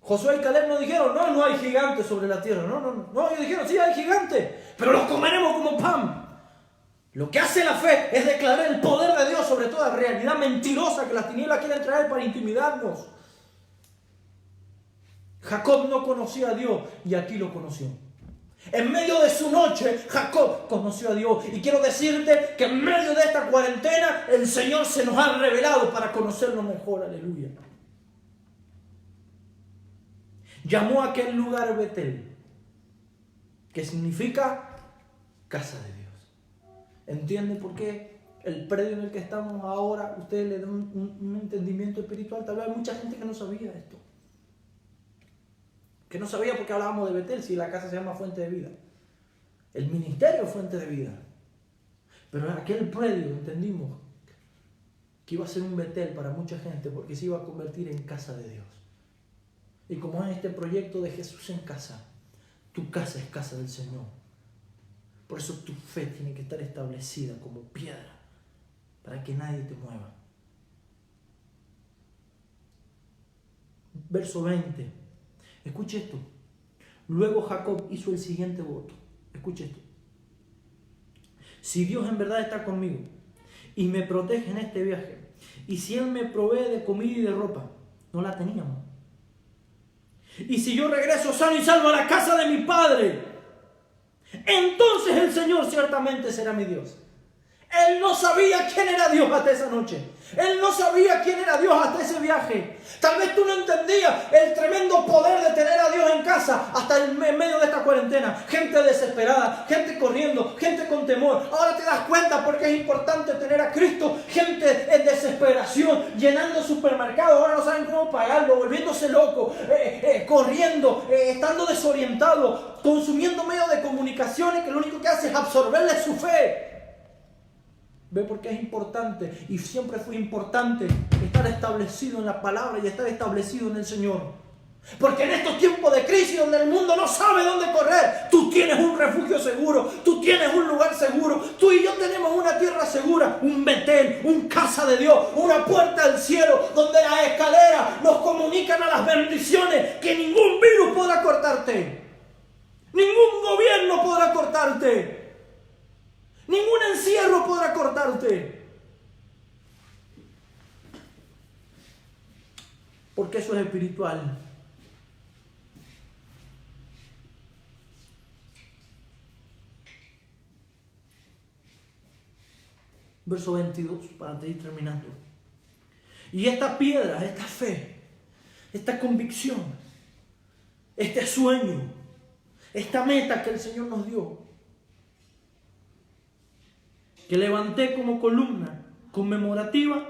A: Josué y Caleb no dijeron, no hay gigantes sobre la tierra. No, ellos dijeron, sí hay gigantes, pero los comeremos como pan. Lo que hace la fe es declarar el poder de Dios sobre toda realidad mentirosa que las tinieblas quieren traer para intimidarnos. Jacob no conocía a Dios y aquí lo conoció. En medio de su noche, Jacob conoció a Dios. Y quiero decirte que en medio de esta cuarentena, el Señor se nos ha revelado para conocerlo mejor. Aleluya. Llamó a aquel lugar Betel, que significa casa de Dios. ¿Entiende por qué el predio en el que estamos ahora, ustedes le dan un entendimiento espiritual? Tal vez hay mucha gente que no sabía esto. Que no sabía por qué hablábamos de Betel si la casa se llama Fuente de Vida. El ministerio es Fuente de Vida. Pero en aquel predio entendimos que iba a ser un Betel para mucha gente porque se iba a convertir en casa de Dios. Y como es este proyecto de Jesús en casa, tu casa es casa del Señor. Por eso tu fe tiene que estar establecida como piedra para que nadie te mueva. Verso 20. Escuche esto. Luego Jacob hizo el siguiente voto. Escuche esto. Si Dios en verdad está conmigo y me protege en este viaje, y si Él me provee de comida y de ropa, no la teníamos. Y si yo regreso sano y salvo a la casa de mi padre, entonces el Señor ciertamente será mi Dios. Él no sabía quién era Dios hasta esa noche. Él no sabía quién era Dios hasta ese viaje. Tal vez tú no entendías el tremendo poder de tener a Dios en casa hasta en medio de esta cuarentena. Gente desesperada, gente corriendo, gente con temor. Ahora te das cuenta porque es importante tener a Cristo. Gente en desesperación, llenando supermercados. Ahora no saben cómo pagarlo, volviéndose locos, corriendo, estando desorientados, consumiendo medios de comunicaciones que lo único que hace es absorberle su fe. ¿Ve por qué es importante? Y siempre fue importante estar establecido en la palabra y estar establecido en el Señor. Porque en estos tiempos de crisis donde el mundo no sabe dónde correr, tú tienes un refugio seguro, tú tienes un lugar seguro, tú y yo tenemos una tierra segura, un Betel, un casa de Dios, una puerta al cielo donde las escaleras nos comunican a las bendiciones que ningún virus podrá cortarte, ningún gobierno podrá cortarte, ningún encierro podrá cortarte. Porque eso es espiritual. Verso 22, para ir terminando. Y esta piedra, esta fe, esta convicción, este sueño, esta meta que el Señor nos dio, que levanté como columna conmemorativa,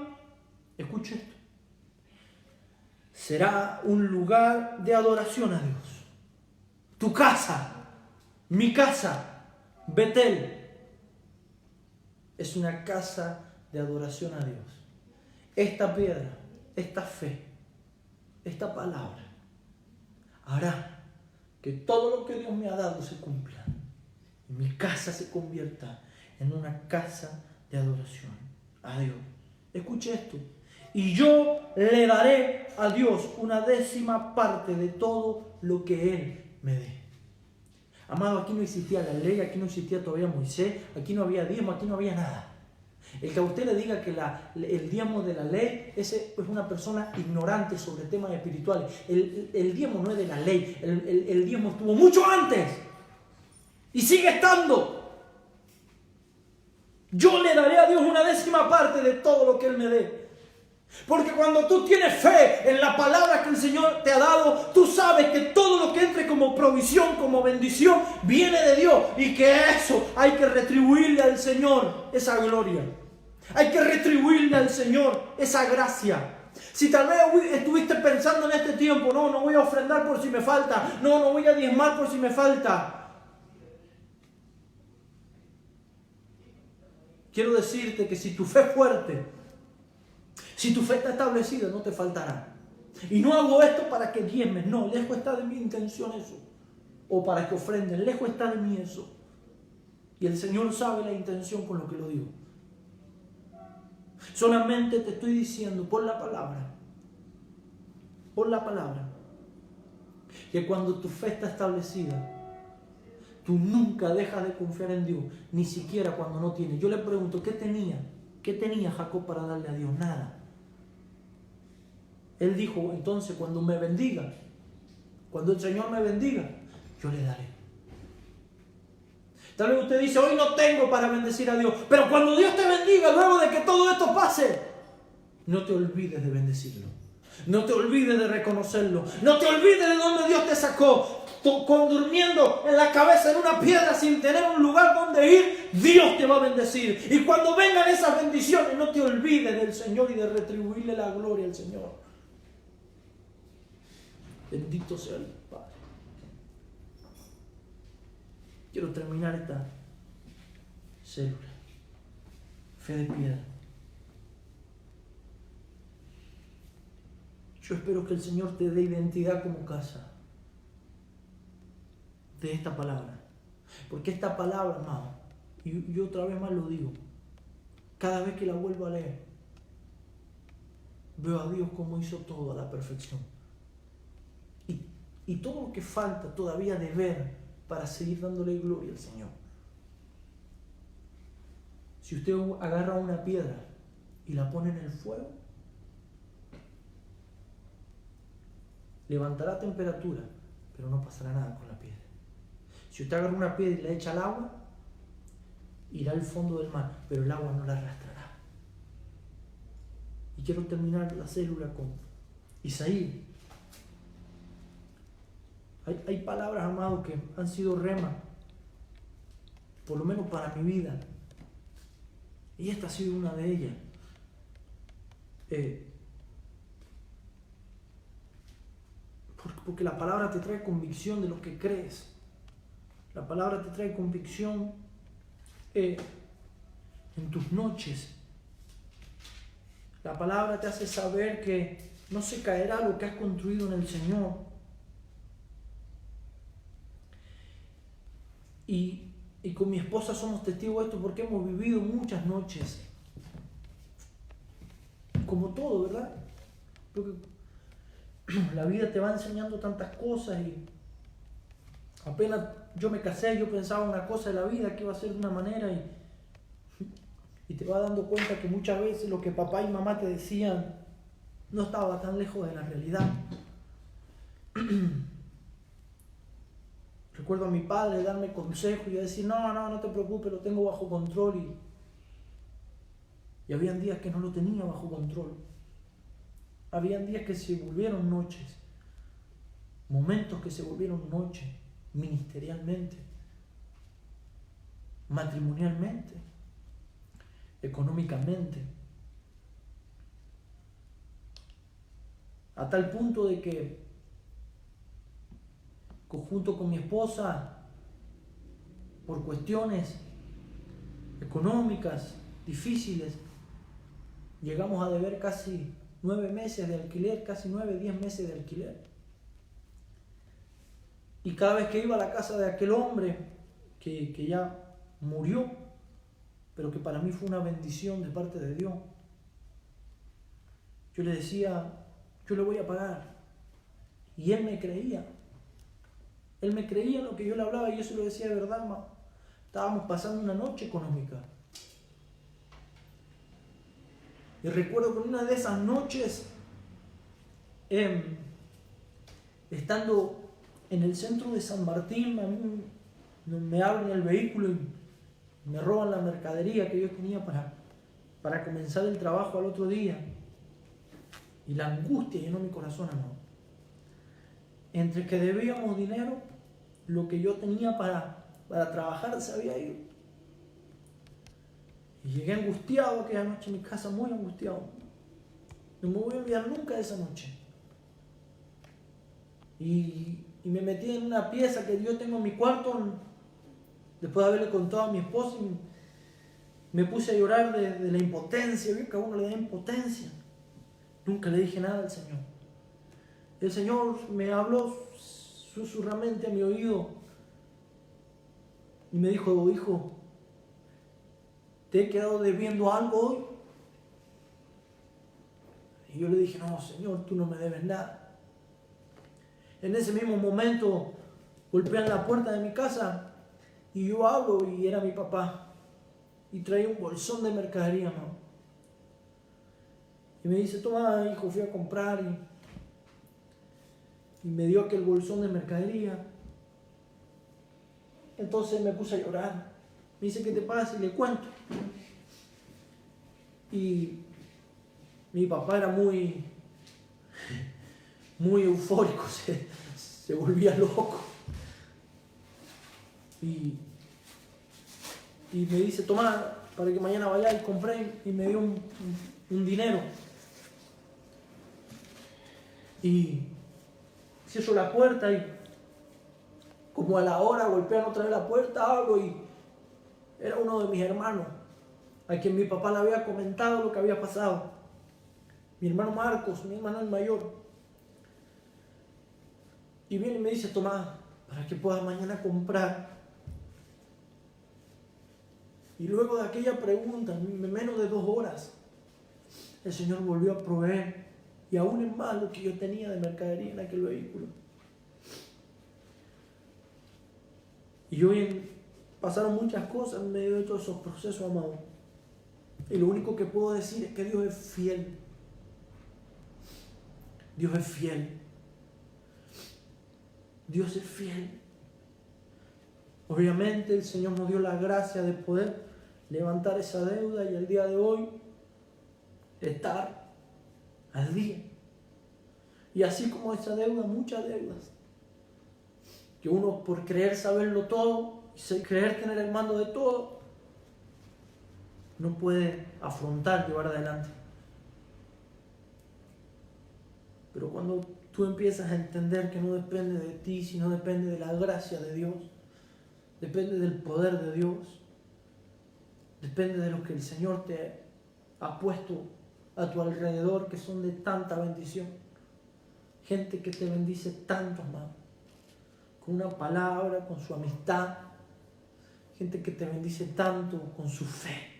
A: escuche esto, será un lugar de adoración a Dios. Tu casa, mi casa, Betel, es una casa de adoración a Dios. Esta piedra, esta fe, esta palabra hará que todo lo que Dios me ha dado se cumpla. Y mi casa se convierta en una casa de adoración a Dios. Escuche esto. Y yo le daré a Dios 1/10 de todo lo que Él me dé. Amado, aquí no existía la ley, aquí no existía todavía Moisés, aquí no había diezmo, aquí no había nada. El que a usted le diga que el diezmo de la ley, ese es una persona ignorante sobre temas espirituales. El diezmo no es de la ley, el diezmo estuvo mucho antes y sigue estando. Yo le daré a Dios 1/10 de todo lo que Él me dé. Porque cuando tú tienes fe en la palabra que el Señor te ha dado, tú sabes que todo lo que entre como provisión, como bendición, viene de Dios. Y que eso hay que retribuirle al Señor esa gloria. Hay que retribuirle al Señor esa gracia. Si tal vez estuviste pensando en este tiempo, no voy a ofrendar por si me falta, no voy a diezmar por si me falta. Quiero decirte que si tu fe es fuerte, si tu fe está establecida, no te faltará. Y no hago esto para que diezmes, no, lejos está de mi intención eso. O para que ofrendes, lejos está de mí eso. Y el Señor sabe la intención con lo que lo digo. Solamente te estoy diciendo por la palabra, que cuando tu fe está establecida, tú nunca dejas de confiar en Dios, ni siquiera cuando no tienes. Yo le pregunto, ¿qué tenía Jacob para darle a Dios? Nada. Él dijo, entonces cuando me bendiga, cuando el Señor me bendiga, yo le daré. Tal vez usted dice, hoy no tengo para bendecir a Dios, pero cuando Dios te bendiga, luego de que todo esto pase, no te olvides de bendecirlo. No te olvides de reconocerlo. No te olvides de dónde Dios te sacó. Durmiendo en la cabeza en una piedra sin tener un lugar donde ir, Dios te va a bendecir. Y cuando vengan esas bendiciones, no te olvides del Señor y de retribuirle la gloria al Señor. Bendito sea el Padre. Quiero terminar esta célula. Fe de piedra. Yo espero que el Señor te dé identidad como casa de esta palabra. Porque esta palabra, amado, y otra vez más lo digo, cada vez que la vuelvo a leer, veo a Dios como hizo todo a la perfección. Y todo lo que falta todavía de ver para seguir dándole gloria al Señor. Si usted agarra una piedra y la pone en el fuego, levantará temperatura, pero no pasará nada con la piedra. Si usted agarra una piedra y la echa al agua, irá al fondo del mar, pero el agua no la arrastrará. Y quiero terminar la célula con Isaías. Hay palabras, amados, que han sido rema, por lo menos para mi vida. Y esta ha sido una de ellas. Porque la palabra te trae convicción de lo que crees. La palabra te trae convicción en en tus noches. La palabra te hace saber que no se caerá lo que has construido en el Señor. Y con mi esposa somos testigos de esto porque hemos vivido muchas noches. Como todo, ¿verdad? Porque la vida te va enseñando tantas cosas y apenas yo me casé, yo pensaba una cosa de la vida que iba a ser de una manera y te vas dando cuenta que muchas veces lo que papá y mamá te decían no estaba tan lejos de la realidad. Recuerdo a mi padre darme consejos y yo decir, no te preocupes, lo tengo bajo control. Y habían días que no lo tenía bajo control. Habían días que se volvieron noches. Momentos que se volvieron noches, ministerialmente, matrimonialmente, económicamente. A tal punto de que junto con mi esposa, por cuestiones económicas difíciles, llegamos a deber casi 9 meses de alquiler, casi 9-10 meses de alquiler. Y cada vez que iba a la casa de aquel hombre que ya murió, pero que para mí fue una bendición de parte de Dios, yo le decía, yo le voy a pagar. Y él me creía. Él me creía en lo que yo le hablaba y yo se lo decía de verdad, ma. Estábamos pasando una noche económica. Y recuerdo que en una de esas noches, estando en el centro de San Martín, a mí me abren el vehículo y me roban la mercadería que yo tenía para comenzar el trabajo al otro día. Y la angustia llenó mi corazón, amor. Entre que debíamos dinero, lo que yo tenía para trabajar se había ido. Y llegué angustiado aquella noche a mi casa, muy angustiado. No me voy a olvidar nunca de esa noche. Y me metí en una pieza que yo tengo en mi cuarto, después de haberle contado a mi esposa, y me puse a llorar de la impotencia. ¿Vio que a uno le da impotencia? Nunca le dije nada al Señor. El Señor me habló susurramente a mi oído y me dijo, hijo, ¿te he quedado debiendo algo hoy? Y yo le dije, no, Señor, tú no me debes nada. En ese mismo momento golpean la puerta de mi casa y yo abro y era mi papá y traía un bolsón de mercadería, ¿no? Y me dice, toma, hijo, fui a comprar y me dio aquel bolsón de mercadería. Entonces me puse a llorar. Me dice, ¿qué te pasa? Y le cuento. Y mi papá era muy eufórico, se volvía loco. Y me dice, toma, para que mañana vaya y compré, y me dio un dinero. Y cierro la puerta y como a la hora golpean otra vez la puerta, abro y era uno de mis hermanos, a quien mi papá le había comentado lo que había pasado. Mi hermano Marcos, mi hermano el mayor. Y viene y me dice, toma, para que puedas mañana comprar. Y luego de aquella pregunta, en menos de 2 horas, el Señor volvió a proveer. Y aún es más lo que yo tenía de mercadería en aquel vehículo. Y hoy pasaron muchas cosas en medio de todos esos procesos, amado. Y lo único que puedo decir es que Dios es fiel. Dios es fiel. Dios es fiel. Obviamente el Señor nos dio la gracia de poder levantar esa deuda y el día de hoy estar al día. Y así como esa deuda, muchas deudas. Que uno por creer saberlo todo y creer tener el mando de todo, no puede afrontar, llevar adelante. Pero cuando tú empiezas a entender que no depende de ti, sino depende de la gracia de Dios, depende del poder de Dios, Depende de lo que el Señor te ha puesto a tu alrededor, que son de tanta bendición. Gente que te bendice tanto, hermano. Con una palabra, con su amistad. Gente que te bendice tanto con su fe.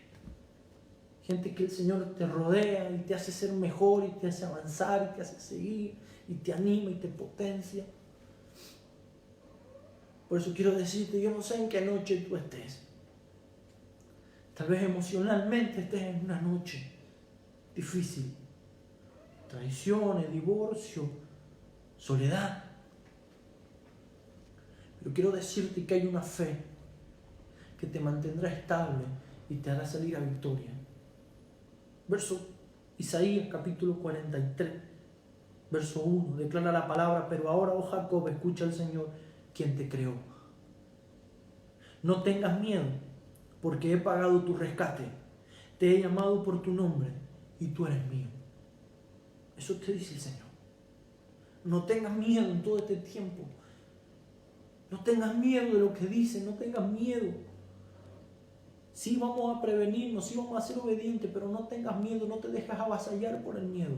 A: Gente que el Señor te rodea y te hace ser mejor y te hace avanzar y te hace seguir y te anima y te potencia. Por eso quiero decirte, yo no sé en qué noche tú estés. Tal vez emocionalmente estés en una noche difícil. Traiciones, divorcio, soledad. Pero quiero decirte que hay una fe que te mantendrá estable y te hará salir a victoria. Verso Isaías capítulo 43, verso 1, declara la palabra: pero ahora, oh Jacob, escucha al Señor, quien te creó. No tengas miedo, porque he pagado tu rescate. Te he llamado por tu nombre y tú eres mío. Eso te dice el Señor. No tengas miedo en todo este tiempo. No tengas miedo de lo que dicen, no tengas miedo. Sí vamos a prevenirnos, sí vamos a ser obedientes, pero no tengas miedo, no te dejes avasallar por el miedo.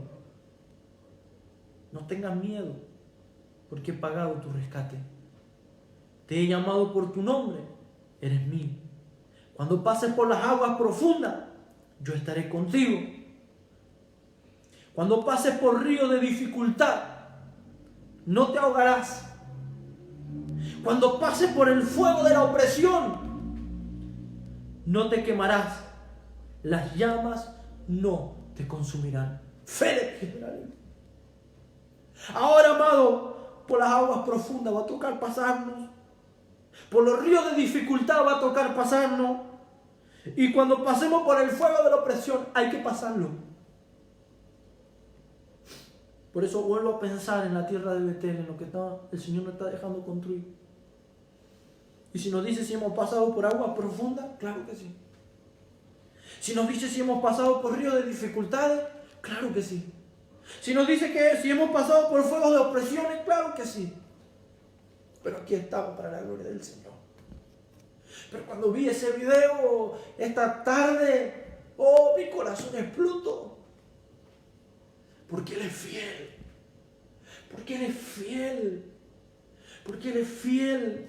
A: No tengas miedo, porque he pagado tu rescate. Te he llamado por tu nombre, eres mío. Cuando pases por las aguas profundas, yo estaré contigo. Cuando pases por ríos de dificultad, no te ahogarás. Cuando pases por el fuego de la opresión, no te quemarás, las llamas no te consumirán. Fe de piedra. Ahora, amado, por las aguas profundas va a tocar pasarnos. Por los ríos de dificultad va a tocar pasarnos. Y cuando pasemos por el fuego de la opresión, hay que pasarlo. Por eso vuelvo a pensar en la tierra de Betel, en lo que el Señor nos está dejando construir. Y si nos dice si hemos pasado por aguas profundas, claro que sí. Si nos dice si hemos pasado por ríos de dificultades, claro que sí. Si nos dice que si hemos pasado por fuegos de opresiones, claro que sí. Pero aquí estamos para la gloria del Señor. Pero cuando vi ese video esta tarde, oh, mi corazón explotó. Porque Él es fiel. Porque Él es fiel. Porque Él es fiel.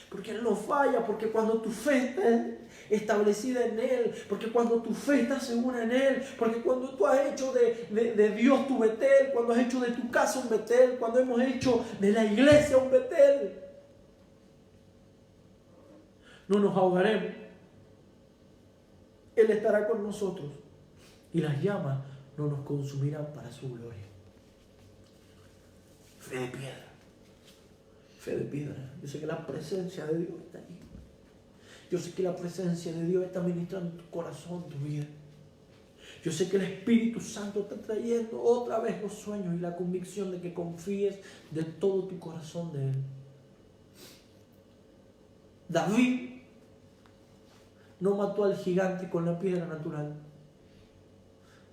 A: Porque Él no falla, porque cuando tu fe está establecida en Él, porque cuando tu fe está segura en Él, porque cuando tú has hecho de Dios tu Betel, cuando has hecho de tu casa un Betel, cuando hemos hecho de la iglesia un Betel, no nos ahogaremos. Él estará con nosotros y las llamas no nos consumirán para su gloria. Fe de piedra. Fe de piedra. Yo sé que la presencia de Dios está ahí. Yo sé que la presencia de Dios está ministrando tu corazón, tu vida. Yo sé que el Espíritu Santo está trayendo otra vez los sueños y la convicción de que confíes de todo tu corazón de Él. David no mató al gigante con la piedra natural.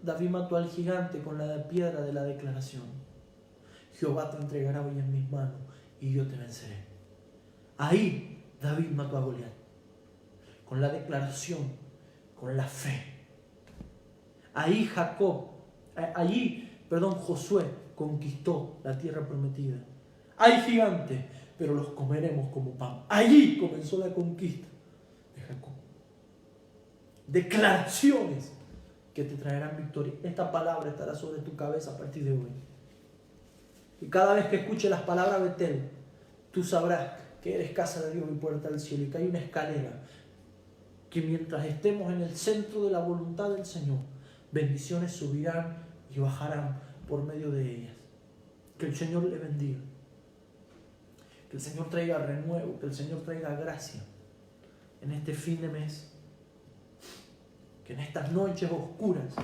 A: David mató al gigante con la piedra de la declaración. Jehová te entregará hoy en mis manos y yo te venceré. Ahí David mató a Goliat. Con la declaración, con la fe. Ahí Josué conquistó la tierra prometida. Hay gigantes, pero los comeremos como pan. Allí comenzó la conquista de Jacob. Declaraciones que te traerán victoria. Esta palabra estará sobre tu cabeza a partir de hoy. Y cada vez que escuches las palabras Betel, tú sabrás que eres casa de Dios y puerta del cielo, y que hay una escalera que mientras estemos en el centro de la voluntad del Señor, bendiciones subirán y bajarán por medio de ellas. Que el Señor le bendiga. Que el Señor traiga renuevo, que el Señor traiga gracia en este fin de mes. Que en estas noches oscuras,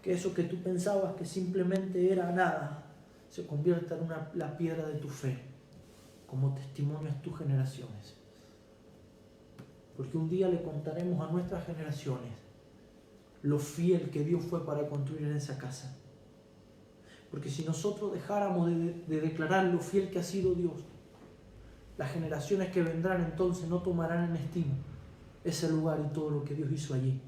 A: que eso que tú pensabas que simplemente era nada, se convierta en la piedra de tu fe, como testimonio a tus generaciones. Porque un día le contaremos a nuestras generaciones lo fiel que Dios fue para construir en esa casa. Porque si nosotros dejáramos de declarar lo fiel que ha sido Dios, las generaciones que vendrán entonces no tomarán en estima ese lugar y todo lo que Dios hizo allí.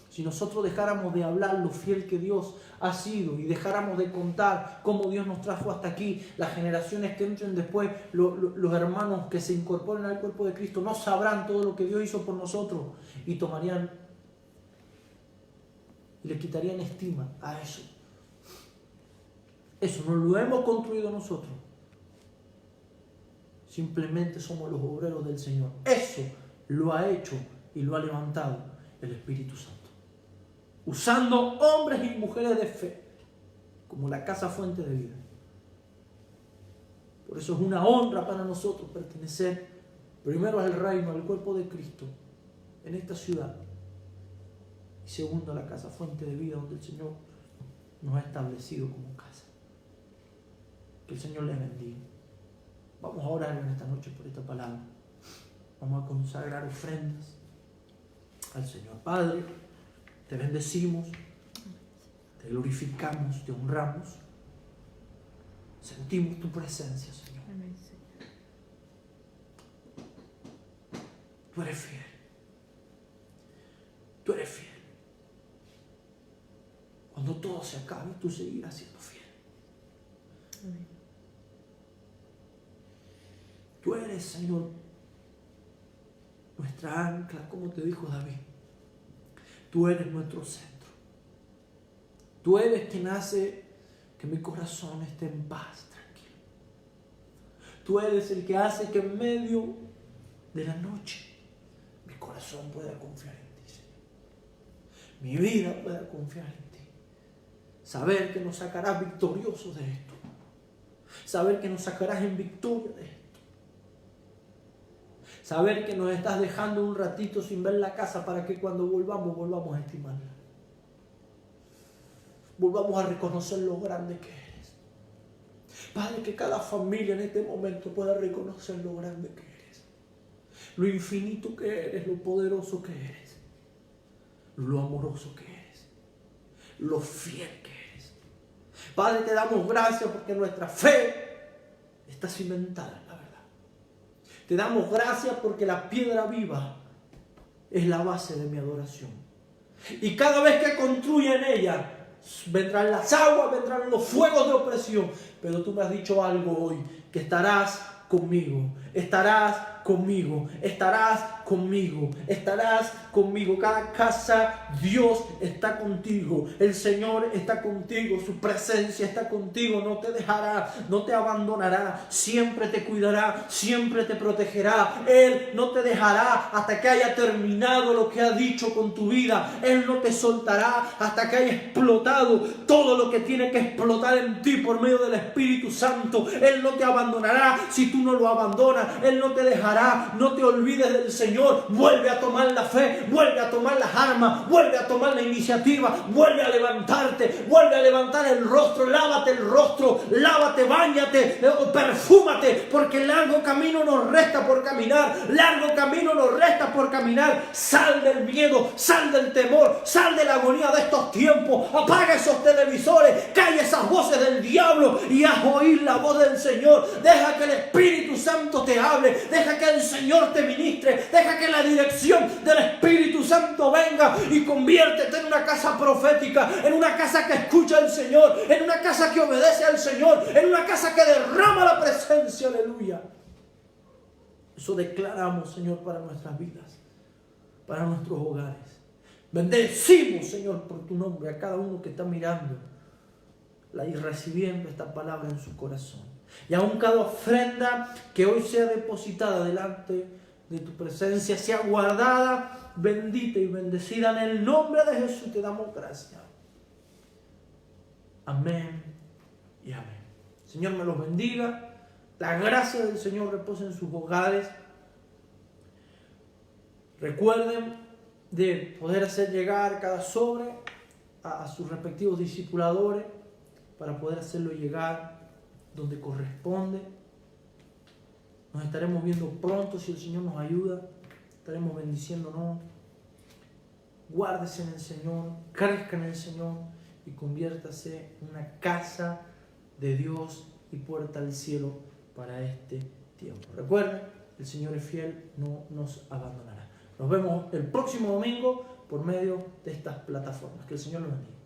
A: Si nosotros dejáramos de hablar lo fiel que Dios ha sido y dejáramos de contar cómo Dios nos trajo hasta aquí, las generaciones que entren después, los hermanos que se incorporen al cuerpo de Cristo, no sabrán todo lo que Dios hizo por nosotros y tomarían y le quitarían estima a eso. Eso no lo hemos construido nosotros. Simplemente somos los obreros del Señor. Eso lo ha hecho y lo ha levantado el Espíritu Santo. Usando hombres y mujeres de fe como la casa fuente de vida. Por eso es una honra para nosotros pertenecer primero al reino, al cuerpo de Cristo en esta ciudad, y segundo a la casa fuente de vida donde el Señor nos ha establecido como casa. Que el Señor les bendiga. Vamos a orar en esta noche por esta palabra. Vamos a consagrar ofrendas al Señor. Padre, te bendecimos, te glorificamos, te honramos. Sentimos tu presencia, Señor.
B: Amén, Señor.
A: Tú eres fiel. Tú eres fiel. Cuando todo se acabe, tú seguirás siendo fiel.
B: Amén.
A: Tú eres, Señor, nuestra ancla, como te dijo David. Tú eres nuestro centro. Tú eres quien hace que mi corazón esté en paz, tranquilo. Tú eres el que hace que en medio de la noche mi corazón pueda confiar en ti, Señor. Mi vida pueda confiar en ti. Saber que nos sacarás victoriosos de esto. Saber que nos sacarás en victoria de esto. Saber que nos estás dejando un ratito sin ver la casa para que cuando volvamos a estimarla. Volvamos a reconocer lo grande que eres. Padre, que cada familia en este momento pueda reconocer lo grande que eres. Lo infinito que eres, lo poderoso que eres. Lo amoroso que eres. Lo fiel que eres. Padre, te damos gracias porque nuestra fe está cimentada. Te damos gracias porque la piedra viva es la base de mi adoración. Y cada vez que construye en ella, vendrán las aguas, vendrán los fuegos de opresión. Pero tú me has dicho algo hoy, que estarás conmigo, estarás conmigo, estarás conmigo, estarás conmigo. Cada casa, Dios está contigo, el Señor está contigo, su presencia está contigo, no te dejará, no te abandonará, siempre te cuidará, siempre te protegerá. Él no te dejará hasta que haya terminado lo que ha dicho con tu vida. Él no te soltará hasta que haya explotado todo lo que tiene que explotar en ti por medio del Espíritu Santo. Él no te abandonará si tú no lo abandonas. Él no te dejará, no te olvides del Señor. Vuelve a tomar la fe, vuelve a tomar las armas, vuelve a tomar la iniciativa, vuelve a levantarte, vuelve a levantar el rostro, lávate el rostro, lávate, báñate, perfúmate, porque largo camino nos resta por caminar, largo camino nos resta por caminar. Sal del miedo, sal del temor, sal de la agonía de estos tiempos, apaga esos televisores, calla esas voces del diablo y haz oír la voz del Señor. Deja que el Espíritu Santo te hable, deja que el Señor te ministre, deja que la dirección del Espíritu Santo venga y conviértete en una casa profética, en una casa que escucha al Señor, en una casa que obedece al Señor, en una casa que derrama la presencia, aleluya. Eso declaramos, Señor, para nuestras vidas, para nuestros hogares. Bendecimos, Señor, por tu nombre a cada uno que está mirando y recibiendo esta palabra en su corazón. Y aún cada ofrenda que hoy sea depositada delante de tu presencia, sea guardada, bendita y bendecida en el nombre de Jesús. Te damos gracias. Amén y amén. Señor me los bendiga. La gracia del Señor reposa en sus hogares. Recuerden de poder hacer llegar cada sobre a sus respectivos discipuladores para poder hacerlo llegar donde corresponde. Nos estaremos viendo pronto si el Señor nos ayuda. Estaremos bendiciéndonos. Guárdese en el Señor, crezca en el Señor y conviértase en una casa de Dios y puerta al cielo para este tiempo. Recuerden, el Señor es fiel, no nos abandonará. Nos vemos el próximo domingo por medio de estas plataformas. Que el Señor los bendiga.